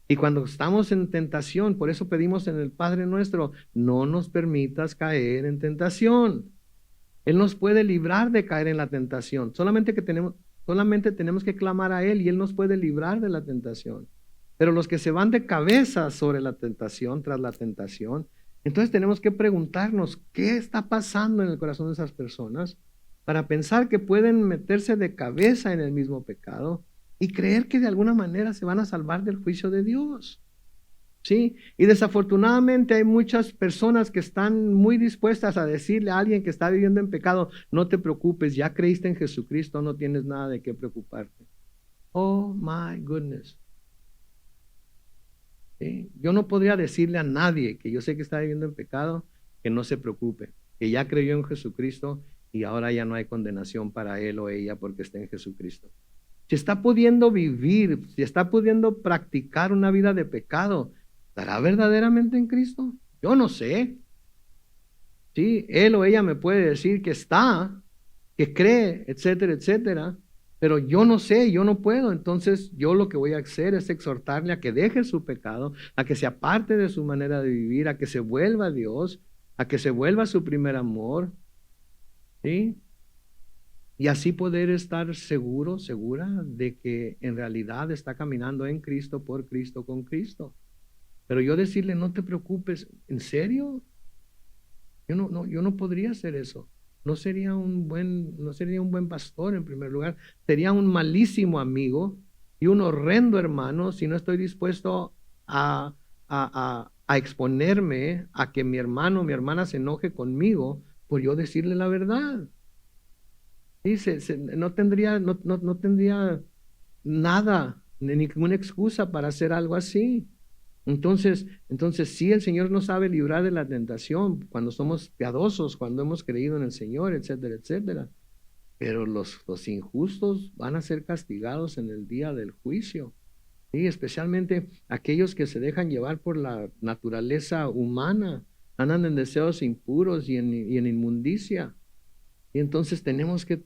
Y cuando estamos en tentación, por eso pedimos en el Padre nuestro, no nos permitas caer en tentación. Él nos puede librar de caer en la tentación. Solamente tenemos que clamar a Él y Él nos puede librar de la tentación. Pero los que se van de cabeza sobre la tentación, tras la tentación, entonces tenemos que preguntarnos qué está pasando en el corazón de esas personas para pensar que pueden meterse de cabeza en el mismo pecado y creer que de alguna manera se van a salvar del juicio de Dios. ¿Sí? Y desafortunadamente hay muchas personas que están muy dispuestas a decirle a alguien que está viviendo en pecado, no te preocupes, ya creíste en Jesucristo, no tienes nada de qué preocuparte. Oh my goodness. ¿Sí? Yo no podría decirle a nadie que yo sé que está viviendo en pecado, que no se preocupe, que ya creyó en Jesucristo y ahora ya no hay condenación para él o ella porque está en Jesucristo. Si está pudiendo vivir, si está pudiendo practicar una vida de pecado, ¿estará verdaderamente en Cristo? Yo no sé. Sí, él o ella me puede decir que está, que cree, etcétera, etcétera, pero yo no sé, yo no puedo. Entonces yo lo que voy a hacer es exhortarle a que deje su pecado, a que se aparte de su manera de vivir, a que se vuelva a Dios, a que se vuelva a su primer amor, ¿sí? Y así poder estar seguro, segura de que en realidad está caminando en Cristo, por Cristo, con Cristo. Pero yo decirle, no te preocupes, ¿en serio? Yo no podría hacer eso. No sería un buen pastor en primer lugar. Sería un malísimo amigo y un horrendo hermano si no estoy dispuesto a exponerme a que mi hermano o mi hermana se enoje conmigo por yo decirle la verdad. Sí, no tendría nada, ni ninguna excusa para hacer algo así. Entonces sí, el Señor nos sabe librar de la tentación cuando somos piadosos, cuando hemos creído en el Señor, etcétera, etcétera. Pero los injustos van a ser castigados en el día del juicio. Sí, especialmente aquellos que se dejan llevar por la naturaleza humana, andan en deseos impuros y en inmundicia. Y entonces tenemos que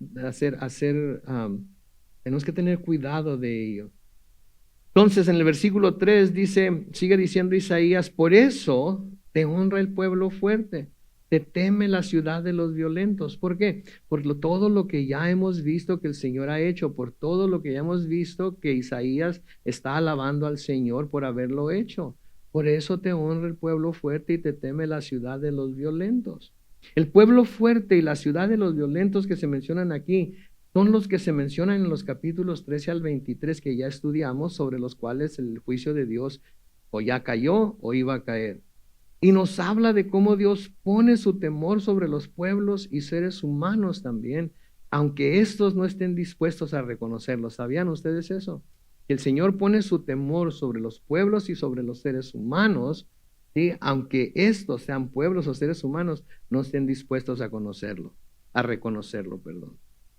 tenemos que tener cuidado de ello. Entonces en el versículo 3 sigue diciendo Isaías, por eso te honra el pueblo fuerte, te teme la ciudad de los violentos. ¿Por qué? Todo lo que ya hemos visto que el Señor ha hecho, por todo lo que ya hemos visto que Isaías está alabando al Señor por haberlo hecho. Por eso te honra el pueblo fuerte y te teme la ciudad de los violentos. El pueblo fuerte y la ciudad de los violentos que se mencionan aquí son los que se mencionan en los capítulos 13 al 23 que ya estudiamos, sobre los cuales el juicio de Dios o ya cayó o iba a caer. Y nos habla de cómo Dios pone su temor sobre los pueblos y seres humanos también, aunque estos no estén dispuestos a reconocerlo. ¿Sabían ustedes eso? Que el Señor pone su temor sobre los pueblos y sobre los seres humanos, ¿sí? Aunque estos sean pueblos o seres humanos, no estén dispuestos a reconocerlo, perdón.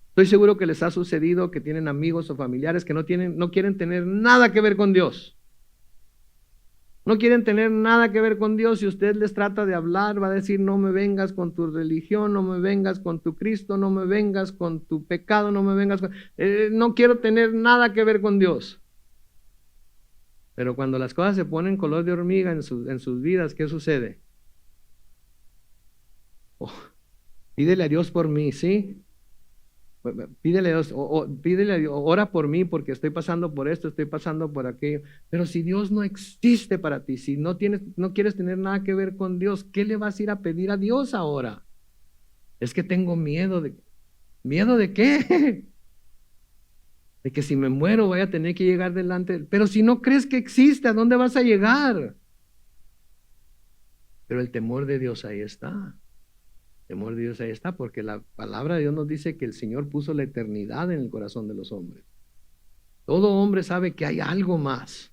Estoy seguro que les ha sucedido que tienen amigos o familiares que no quieren tener nada que ver con Dios. No quieren tener nada que ver con Dios. Si usted les trata de hablar, va a decir, no me vengas con tu religión, no me vengas con tu Cristo, no me vengas con tu pecado, no me vengas con... no quiero tener nada que ver con Dios. Pero cuando las cosas se ponen color de hormiga en sus vidas, ¿qué sucede? Oh, pídele a Dios por mí, ¿sí? Pídele a Dios, pídele a Dios, ora por mí porque estoy pasando por esto, estoy pasando por aquello. Pero si Dios no existe para ti, si no quieres tener nada que ver con Dios, ¿qué le vas a ir a pedir a Dios ahora? Es que tengo miedo de... ¿Miedo de qué? De que si me muero voy a tener que llegar delante. Pero si no crees que existe, ¿a dónde vas a llegar? Pero el temor de Dios ahí está. Temor de Dios ahí está, porque la palabra de Dios nos dice que el Señor puso la eternidad en el corazón de los hombres. Todo hombre sabe que hay algo más.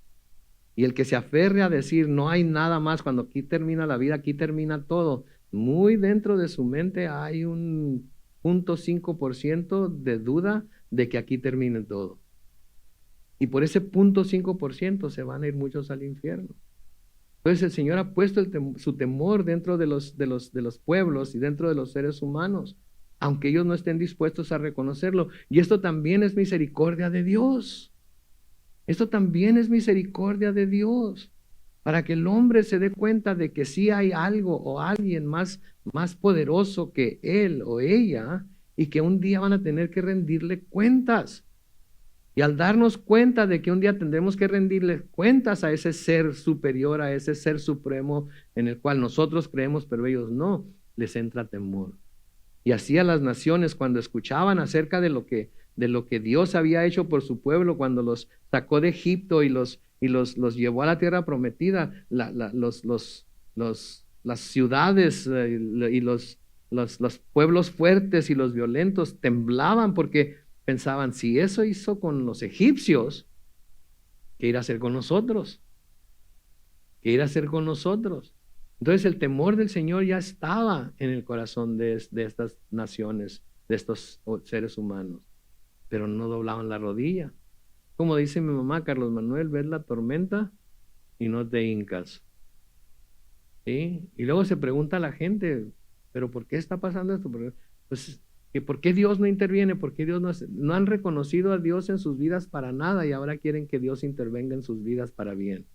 Y el que se aferre a decir no hay nada más, cuando aquí termina la vida, aquí termina todo, muy dentro de su mente hay un 0.5% de duda de que aquí termine todo. Y por ese 0.5% se van a ir muchos al infierno. Entonces el Señor ha puesto su temor dentro de los pueblos y dentro de los seres humanos, aunque ellos no estén dispuestos a reconocerlo. Y esto también es misericordia de Dios. Esto también es misericordia de Dios, para que el hombre se dé cuenta de que sí hay algo o alguien más poderoso que él o ella, y que un día van a tener que rendirle cuentas. Y al darnos cuenta de que un día tendremos que rendirle cuentas a ese ser superior, a ese ser supremo en el cual nosotros creemos, pero ellos no, les entra temor. Y así a las naciones, cuando escuchaban acerca de lo que de lo que Dios había hecho por su pueblo cuando los sacó de Egipto y los llevó a la tierra prometida. Las ciudades y los pueblos fuertes y los violentos temblaban porque pensaban, si eso hizo con los egipcios, ¿qué irá a hacer con nosotros? ¿Qué irá a hacer con nosotros? Entonces el temor del Señor ya estaba en el corazón de estas naciones, de estos seres humanos, pero no doblaban la rodilla. Como dice mi mamá, Carlos Manuel, ves la tormenta y no te hincas. ¿Sí? Y luego se pregunta a la gente, ¿pero por qué está pasando esto? Pues, ¿por qué Dios no interviene? ¿Por qué Dios no han reconocido a Dios en sus vidas para nada y ahora quieren que Dios intervenga en sus vidas para bien?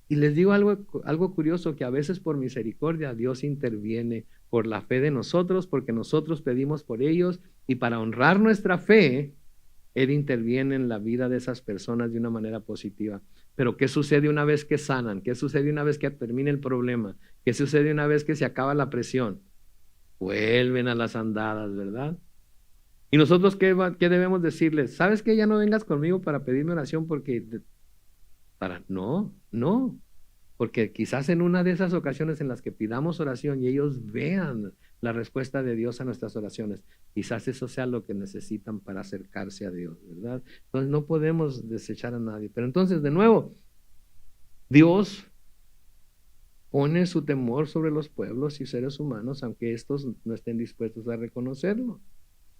Y les digo algo curioso, que a veces por misericordia Dios interviene por la fe de nosotros, porque nosotros pedimos por ellos, y para honrar nuestra fe, Él interviene en la vida de esas personas de una manera positiva. Pero ¿qué sucede una vez que sanan? ¿Qué sucede una vez que termina el problema? ¿Qué sucede una vez que se acaba la presión? Vuelven a las andadas, ¿verdad? Y nosotros, ¿qué debemos decirles? ¿Sabes qué? Ya no vengas conmigo para pedirme oración porque... No, porque quizás en una de esas ocasiones en las que pidamos oración y ellos vean la respuesta de Dios a nuestras oraciones, quizás eso sea lo que necesitan para acercarse a Dios, ¿verdad? Entonces no podemos desechar a nadie. Pero entonces, de nuevo, Dios pone su temor sobre los pueblos y seres humanos, aunque estos no estén dispuestos a reconocerlo,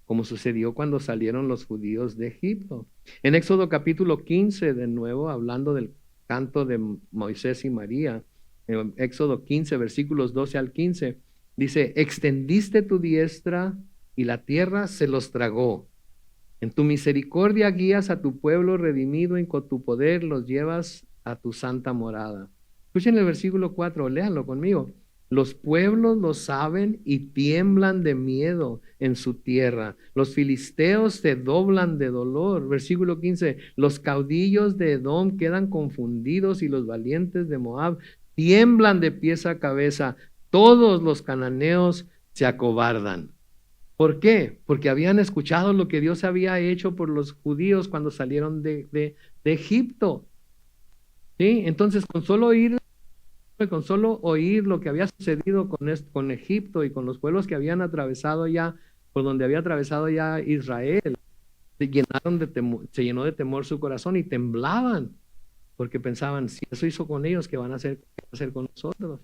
como sucedió cuando salieron los judíos de Egipto. En Éxodo capítulo 15, de nuevo, hablando del canto de Moisés y María, en Éxodo 15, versículos 12 al 15, dice, extendiste tu diestra y la tierra se los tragó. En tu misericordia guías a tu pueblo redimido y con tu poder los llevas a tu santa morada. Escuchen el versículo 4, léanlo conmigo. Los pueblos lo saben y tiemblan de miedo en su tierra. Los filisteos se doblan de dolor. Versículo 15. Los caudillos de Edom quedan confundidos y los valientes de Moab tiemblan de pies a cabeza. Todos los cananeos se acobardan. ¿Por qué? Porque habían escuchado lo que Dios había hecho por los judíos cuando salieron de Egipto. ¿Sí? Entonces, con solo oír lo que había sucedido con Egipto y con los pueblos que habían atravesado ya, por donde había atravesado ya Israel, se llenó de temor su corazón y temblaban, porque pensaban, si eso hizo con ellos, ¿qué van a hacer con nosotros?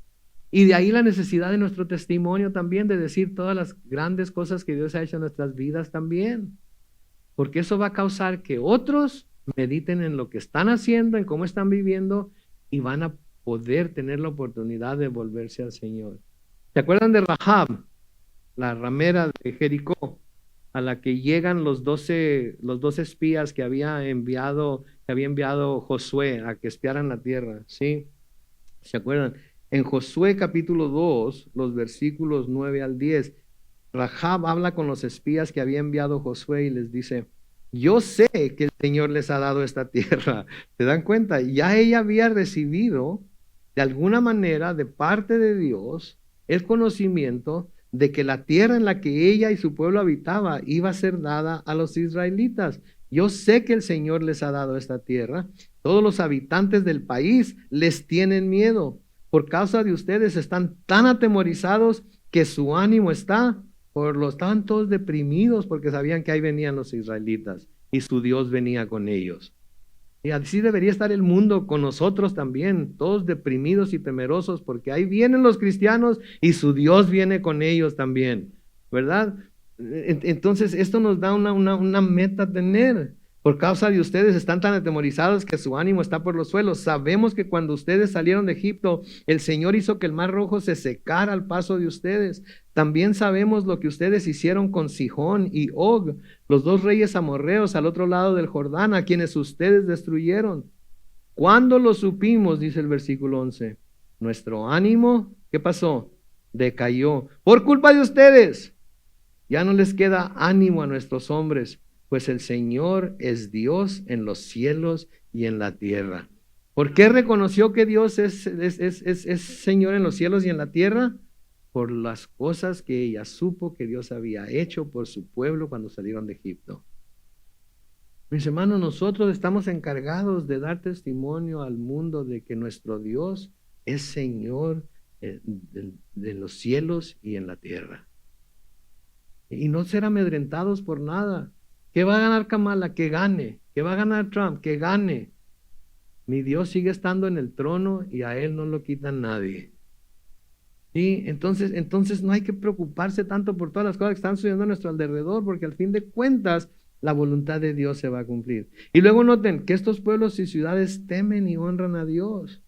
Y de ahí la necesidad de nuestro testimonio también, de decir todas las grandes cosas que Dios ha hecho en nuestras vidas también, porque eso va a causar que otros mediten en lo que están haciendo, en cómo están viviendo, y van a poder tener la oportunidad de volverse al Señor. ¿Se acuerdan de Rahab, la ramera de Jericó, a la que llegan los 12 espías que había enviado Josué a que espiaran la tierra? ¿Sí? ¿Se acuerdan? En Josué capítulo 2, los versículos 9 al 10, Rahab habla con los espías que había enviado Josué y les dice, yo sé que el Señor les ha dado esta tierra. ¿Se dan cuenta? Ya ella había recibido de alguna manera de parte de Dios el conocimiento de que la tierra en la que ella y su pueblo habitaba iba a ser dada a los israelitas. Yo sé que el Señor les ha dado esta tierra. Todos los habitantes del país les tienen miedo. Por causa de ustedes están tan atemorizados que su ánimo estaban todos deprimidos porque sabían que ahí venían los israelitas y su Dios venía con ellos. Y así debería estar el mundo con nosotros también, todos deprimidos y temerosos porque ahí vienen los cristianos y su Dios viene con ellos también, ¿verdad? Entonces esto nos da una meta a tener. Por causa de ustedes están tan atemorizados que su ánimo está por los suelos. Sabemos que cuando ustedes salieron de Egipto, el Señor hizo que el mar rojo se secara al paso de ustedes. También sabemos lo que ustedes hicieron con Sihón y Og, los dos reyes amorreos al otro lado del Jordán, a quienes ustedes destruyeron. Cuando lo supimos, dice el versículo 11, nuestro ánimo, ¿qué pasó? Decayó. Por culpa de ustedes. Ya no les queda ánimo a nuestros hombres, pues el Señor es Dios en los cielos y en la tierra. ¿Por qué reconoció que Dios es Señor en los cielos y en la tierra? Por las cosas que ella supo que Dios había hecho por su pueblo cuando salieron de Egipto. Mis hermanos, nosotros estamos encargados de dar testimonio al mundo de que nuestro Dios es Señor de los cielos y en la tierra. Y no ser amedrentados por nada. ¿Qué va a ganar Kamala? Que gane. ¿Qué va a ganar Trump? Que gane. Mi Dios sigue estando en el trono y a Él no lo quita nadie. Sí, entonces no hay que preocuparse tanto por todas las cosas que están sucediendo a nuestro alrededor, porque al fin de cuentas la voluntad de Dios se va a cumplir. Y luego noten que estos pueblos y ciudades temen y honran a Dios.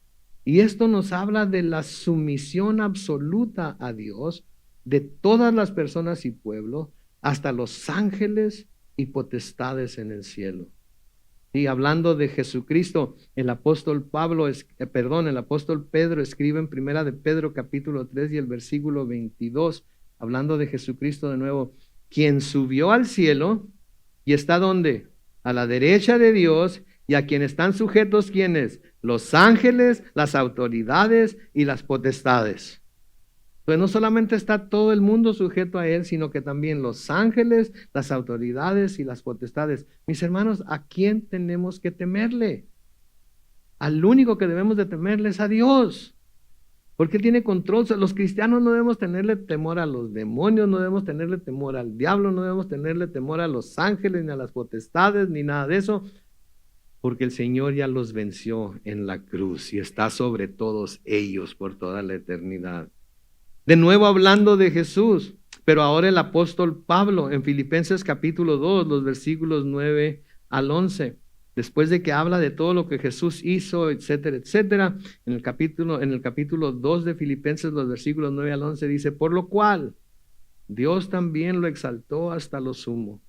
Y esto nos habla de la sumisión absoluta a Dios de todas las personas y pueblos, hasta los ángeles y potestades en el cielo. Y hablando de Jesucristo, el apóstol Pedro escribe en Primera de Pedro capítulo 3 y el versículo 22, hablando de Jesucristo de nuevo, quien subió al cielo y está ¿dónde? A la derecha de Dios, y a quien están sujetos, ¿quiénes? Los ángeles, las autoridades y las potestades. Pues no solamente está todo el mundo sujeto a Él, sino que también los ángeles, las autoridades y las potestades. Mis hermanos, ¿a quién tenemos que temerle? Al único que debemos de temerle es a Dios, porque Él tiene control. Los cristianos no debemos tenerle temor a los demonios, no debemos tenerle temor al diablo, no debemos tenerle temor a los ángeles, ni a las potestades, ni nada de eso, porque el Señor ya los venció en la cruz y está sobre todos ellos por toda la eternidad. De nuevo hablando de Jesús, pero ahora el apóstol Pablo en Filipenses capítulo 2, los versículos 9 al 11, después de que habla de todo lo que Jesús hizo, etcétera, etcétera, en el capítulo 2 de Filipenses, los versículos 9 al 11, dice, por lo cual Dios también lo exaltó hasta lo sumo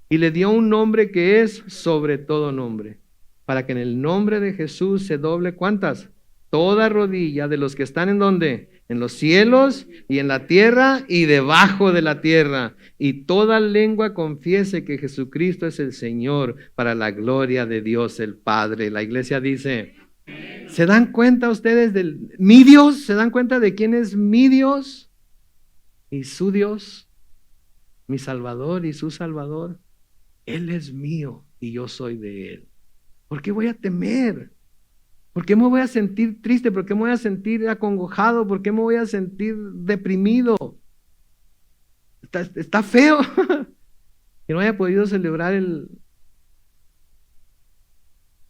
y le dio un nombre que es sobre todo nombre, para que en el nombre de Jesús se doble, ¿cuántas? Toda rodilla de los que están en ¿dónde? En los cielos y en la tierra y debajo de la tierra. Y toda lengua confiese que Jesucristo es el Señor, para la gloria de Dios el Padre. La iglesia dice, ¿se dan cuenta ustedes del mi Dios? ¿Se dan cuenta de quién es mi Dios? Y su Dios, mi Salvador y su Salvador. Él es mío y yo soy de Él. ¿Por qué voy a temer? ¿Por qué me voy a sentir triste? ¿Por qué me voy a sentir acongojado? ¿Por qué me voy a sentir deprimido? Está feo que no haya podido celebrar el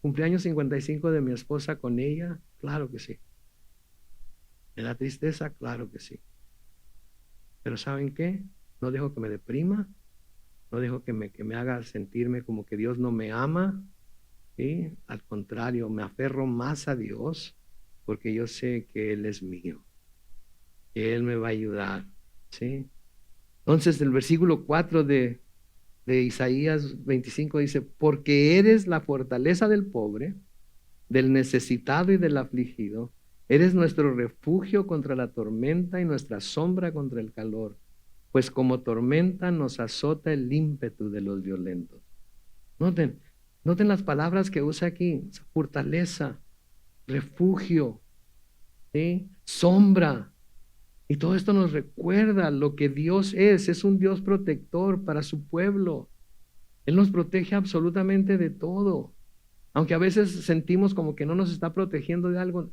cumpleaños 55 de mi esposa con ella. Claro que sí. ¿Me da tristeza? Claro que sí. Pero ¿saben qué? No dejo que me deprima. No dejo que me haga sentirme como que Dios no me ama. ¿Sí? Al contrario, me aferro más a Dios porque yo sé que Él es mío, que Él me va a ayudar. ¿Sí? Entonces el versículo 4 de Isaías 25 dice, porque eres la fortaleza del pobre, del necesitado y del afligido, eres nuestro refugio contra la tormenta y nuestra sombra contra el calor, pues como tormenta nos azota el ímpetu de los violentos. Noten las palabras que usa aquí, fortaleza, refugio, ¿sí? Sombra. Y todo esto nos recuerda lo que Dios es un Dios protector para su pueblo. Él nos protege absolutamente de todo. Aunque a veces sentimos como que no nos está protegiendo de algo.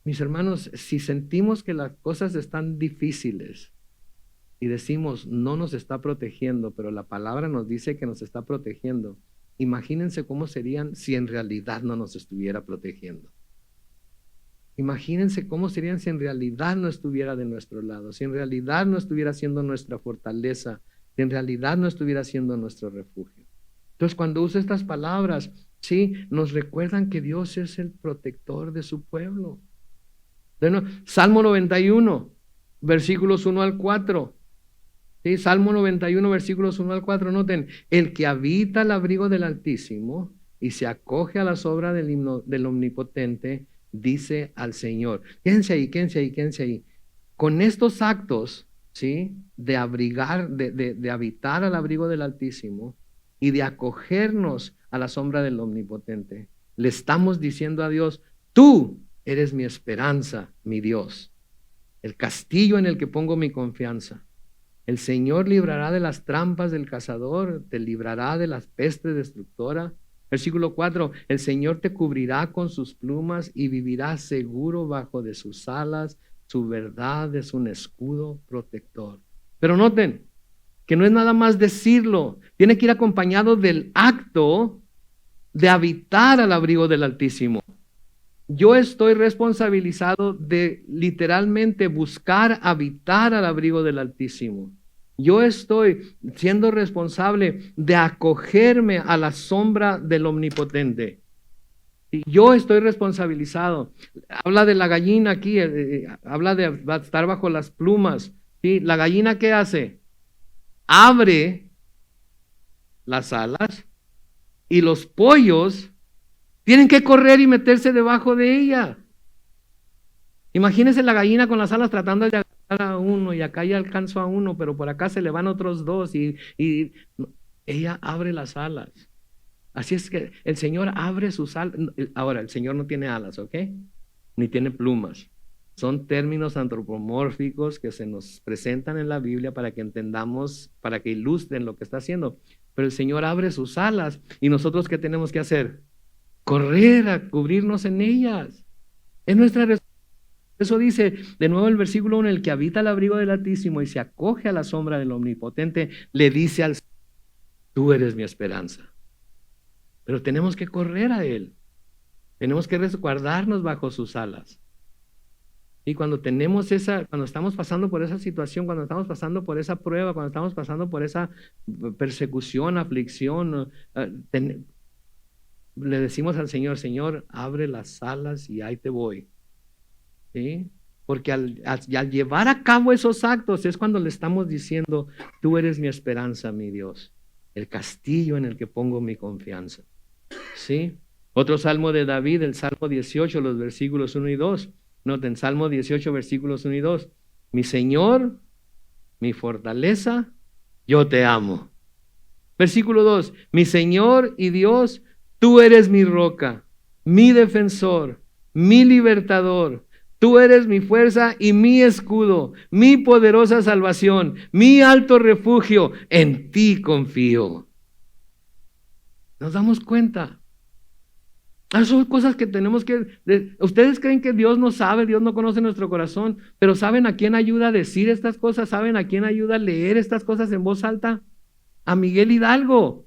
Mis hermanos, si sentimos que las cosas están difíciles y decimos no nos está protegiendo, pero la palabra nos dice que nos está protegiendo, imagínense cómo serían si en realidad no nos estuviera protegiendo. Imagínense cómo serían si en realidad no estuviera de nuestro lado, si en realidad no estuviera siendo nuestra fortaleza, si en realidad no estuviera siendo nuestro refugio. Entonces, cuando usa estas palabras, sí, nos recuerdan que Dios es el protector de su pueblo. Bueno, Salmo 91, versículos 1 al 4. Sí, Salmo 91, versículos 1 al 4, noten, el que habita al abrigo del Altísimo y se acoge a la sombra del Omnipotente, dice al Señor. Quédense ahí. Con estos actos, ¿sí? De abrigar, de habitar al abrigo del Altísimo y de acogernos a la sombra del Omnipotente, le estamos diciendo a Dios, tú eres mi esperanza, mi Dios, el castillo en el que pongo mi confianza. El Señor librará de las trampas del cazador, te librará de las pestes destructoras. Versículo 4, el Señor te cubrirá con sus plumas y vivirás seguro bajo de sus alas. Su verdad es un escudo protector. Pero noten que no es nada más decirlo, tiene que ir acompañado del acto de habitar al abrigo del Altísimo. Yo estoy responsabilizado de literalmente buscar habitar al abrigo del Altísimo. Yo estoy siendo responsable de acogerme a la sombra del Omnipotente. Y yo estoy responsabilizado. Habla de la gallina aquí, habla de estar bajo las plumas. ¿Sí? ¿La gallina qué hace? Abre las alas y los pollos tienen que correr y meterse debajo de ella. Imagínense la gallina con las alas tratando de agarrar a uno y acá ya alcanzo a uno, pero por acá se le van otros dos y ella abre las alas. Así es que el Señor abre sus alas. Ahora, el Señor no tiene alas, ¿ok? Ni tiene plumas. Son términos antropomórficos que se nos presentan en la Biblia para que entendamos, para que ilustren lo que está haciendo. Pero el Señor abre sus alas y nosotros ¿qué tenemos que hacer? Correr a cubrirnos en ellas. Es nuestra responsabilidad. Eso dice de nuevo el versículo 1, el que habita al abrigo del Altísimo y se acoge a la sombra del Omnipotente, le dice al Señor, tú eres mi esperanza. Pero tenemos que correr a Él. Tenemos que resguardarnos bajo sus alas. Y cuando cuando estamos pasando por esa situación, cuando estamos pasando por esa prueba, cuando estamos pasando por esa persecución, aflicción, le decimos al Señor, Señor, abre las alas y ahí te voy. ¿Sí? Porque al llevar a cabo esos actos es cuando le estamos diciendo, tú eres mi esperanza, mi Dios, el castillo en el que pongo mi confianza. ¿Sí? Otro salmo de David, el Salmo 18, los versículos 1 y 2. Noten, Salmo 18, versículos 1 y 2. Mi Señor, mi fortaleza, yo te amo. Versículo 2. Mi Señor y Dios, tú eres mi roca, mi defensor, mi libertador. Tú eres mi fuerza y mi escudo, mi poderosa salvación, mi alto refugio. En ti confío. ¿Nos damos cuenta? Son cosas que tenemos que... Ustedes creen que Dios no sabe, Dios no conoce nuestro corazón, pero ¿saben a quién ayuda a decir estas cosas? ¿Saben a quién ayuda a leer estas cosas en voz alta? A Miguel Hidalgo.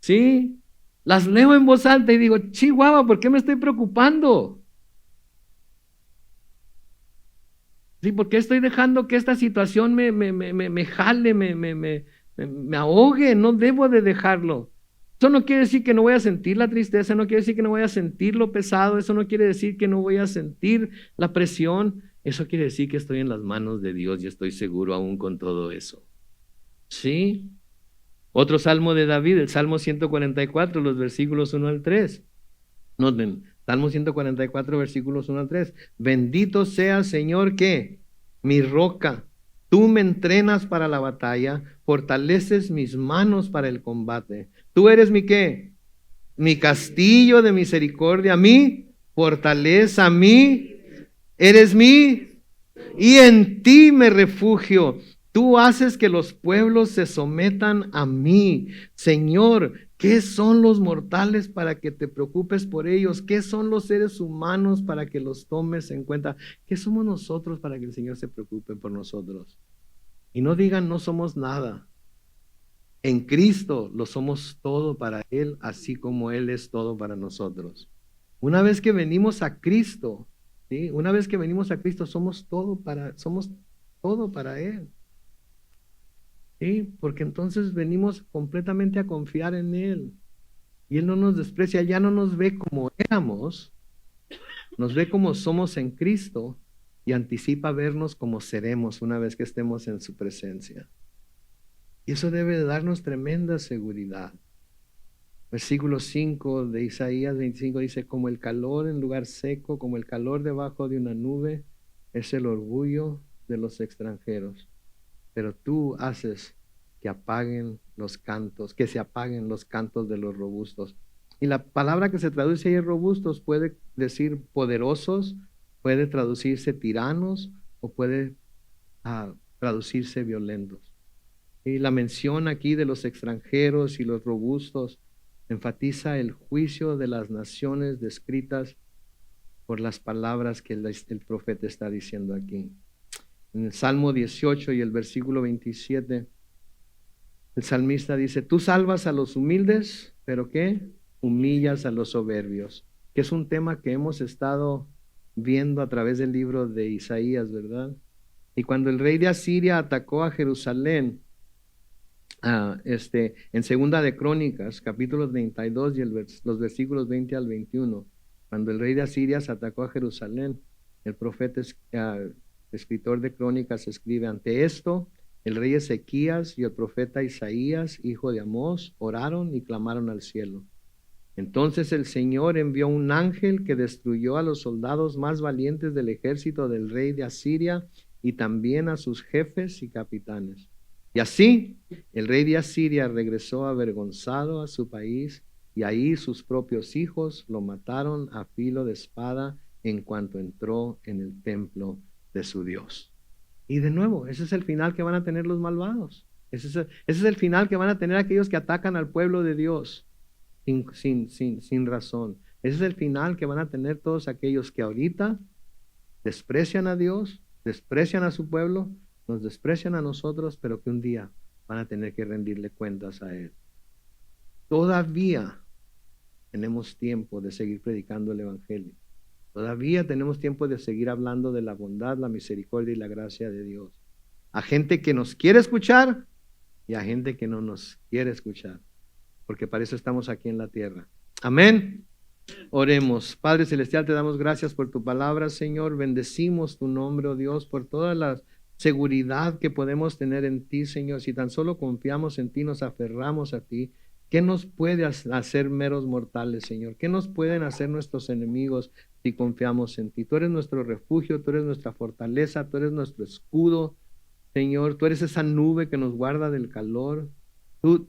¿Sí? Las leo en voz alta y digo, Chihuahua, ¿por qué me estoy preocupando? ¿Sí? ¿Por qué estoy dejando que esta situación me jale, me ahogue? No debo de dejarlo. Eso no quiere decir que no voy a sentir la tristeza, no quiere decir que no voy a sentir lo pesado, eso no quiere decir que no voy a sentir la presión, eso quiere decir que estoy en las manos de Dios y estoy seguro aún con todo eso. ¿Sí? Otro salmo de David, el Salmo 144, los versículos 1 al 3. Noten, Salmo 144, versículos 1 al 3. Bendito sea, Señor, ¿qué? Mi roca. Tú me entrenas para la batalla, fortaleces mis manos para el combate. Tú eres mi ¿qué? Mi castillo de misericordia, mi fortaleza, eres mi, y en ti me refugio. Tú haces que los pueblos se sometan a mí. Señor, ¿qué son los mortales para que te preocupes por ellos? ¿Qué son los seres humanos para que los tomes en cuenta? ¿Qué somos nosotros para que el Señor se preocupe por nosotros? Y no digan no somos nada. En Cristo lo somos todo para Él, así como Él es todo para nosotros. Una vez que venimos a Cristo, ¿sí? Una vez que venimos a Cristo somos todo para Él. ¿Sí? Porque entonces venimos completamente a confiar en Él. Y Él no nos desprecia, ya no nos ve como éramos, nos ve como somos en Cristo y anticipa vernos como seremos una vez que estemos en su presencia. Y eso debe de darnos tremenda seguridad. Versículo 5 de Isaías 25 dice, como el calor en lugar seco, como el calor debajo de una nube, es el orgullo de los extranjeros. Pero tú haces que se apaguen los cantos de los robustos. Y la palabra que se traduce ahí robustos puede decir poderosos, puede traducirse tiranos o puede a traducirse violentos. Y la mención aquí de los extranjeros y los robustos enfatiza el juicio de las naciones descritas por las palabras que el profeta está diciendo aquí. En el Salmo 18 y el versículo 27, el salmista dice, tú salvas a los humildes, pero ¿qué? Humillas a los soberbios, que es un tema que hemos estado viendo a través del libro de Isaías, ¿verdad? Y cuando el rey de Asiria atacó a Jerusalén, en Segunda de Crónicas, capítulo 32 y los versículos 20 al 21, cuando el rey de Asiria se atacó a Jerusalén, el profeta, escritor de Crónicas, escribe, ante esto, el rey Ezequías y el profeta Isaías, hijo de Amós, oraron y clamaron al cielo. Entonces el Señor envió un ángel que destruyó a los soldados más valientes del ejército del rey de Asiria y también a sus jefes y capitanes. Y así el rey de Asiria regresó avergonzado a su país y ahí sus propios hijos lo mataron a filo de espada en cuanto entró en el templo de su Dios. Y de nuevo, ese es el final que van a tener los malvados. Ese es el final que van a tener aquellos que atacan al pueblo de Dios sin razón. Ese es el final que van a tener todos aquellos que ahorita desprecian a Dios, desprecian a su pueblo, nos desprecian a nosotros, pero que un día van a tener que rendirle cuentas a Él. Todavía tenemos tiempo de seguir predicando el Evangelio. Todavía tenemos tiempo de seguir hablando de la bondad, la misericordia y la gracia de Dios. A gente que nos quiere escuchar y a gente que no nos quiere escuchar, porque para eso estamos aquí en la tierra. Amén. Oremos. Padre Celestial, te damos gracias por tu palabra, Señor. Bendecimos tu nombre, oh Dios, por toda la seguridad que podemos tener en ti, Señor. Si tan solo confiamos en ti, nos aferramos a ti. ¿Qué nos puede hacer meros mortales, Señor? ¿Qué nos pueden hacer nuestros enemigos si confiamos en ti? Tú eres nuestro refugio, tú eres nuestra fortaleza, tú eres nuestro escudo, Señor. Tú eres esa nube que nos guarda del calor.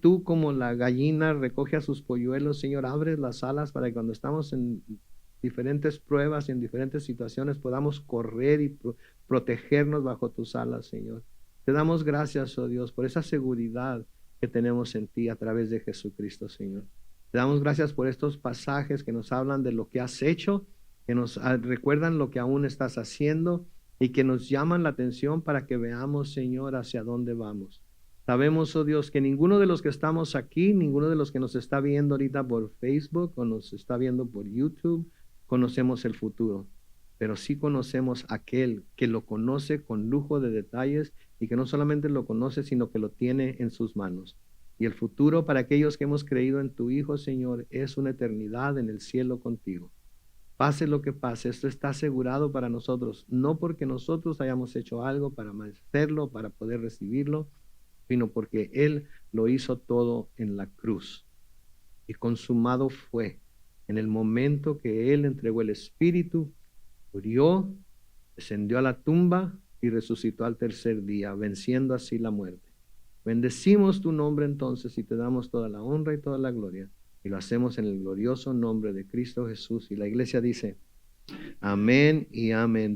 Tú como la gallina recoge a sus polluelos, Señor, abres las alas para que cuando estamos en diferentes pruebas y en diferentes situaciones podamos correr y protegernos bajo tus alas, Señor. Te damos gracias, oh Dios, por esa seguridad que tenemos en ti a través de Jesucristo, Señor. Te damos gracias por estos pasajes que nos hablan de lo que has hecho, que nos recuerdan lo que aún estás haciendo y que nos llaman la atención para que veamos, Señor, hacia dónde vamos. Sabemos, oh Dios, que ninguno de los que estamos aquí, ninguno de los que nos está viendo ahorita por Facebook o nos está viendo por YouTube, conocemos el futuro, pero sí conocemos aquel que lo conoce con lujo de detalles y que no solamente lo conoce, sino que lo tiene en sus manos. Y el futuro para aquellos que hemos creído en tu Hijo, Señor, es una eternidad en el cielo contigo. Pase lo que pase, esto está asegurado para nosotros, no porque nosotros hayamos hecho algo para merecerlo, para poder recibirlo, sino porque Él lo hizo todo en la cruz. Y consumado fue. En el momento que Él entregó el Espíritu, murió, descendió a la tumba y resucitó al tercer día, venciendo así la muerte. Bendecimos tu nombre entonces y te damos toda la honra y toda la gloria. Y lo hacemos en el glorioso nombre de Cristo Jesús. Y la iglesia dice, amén y amén.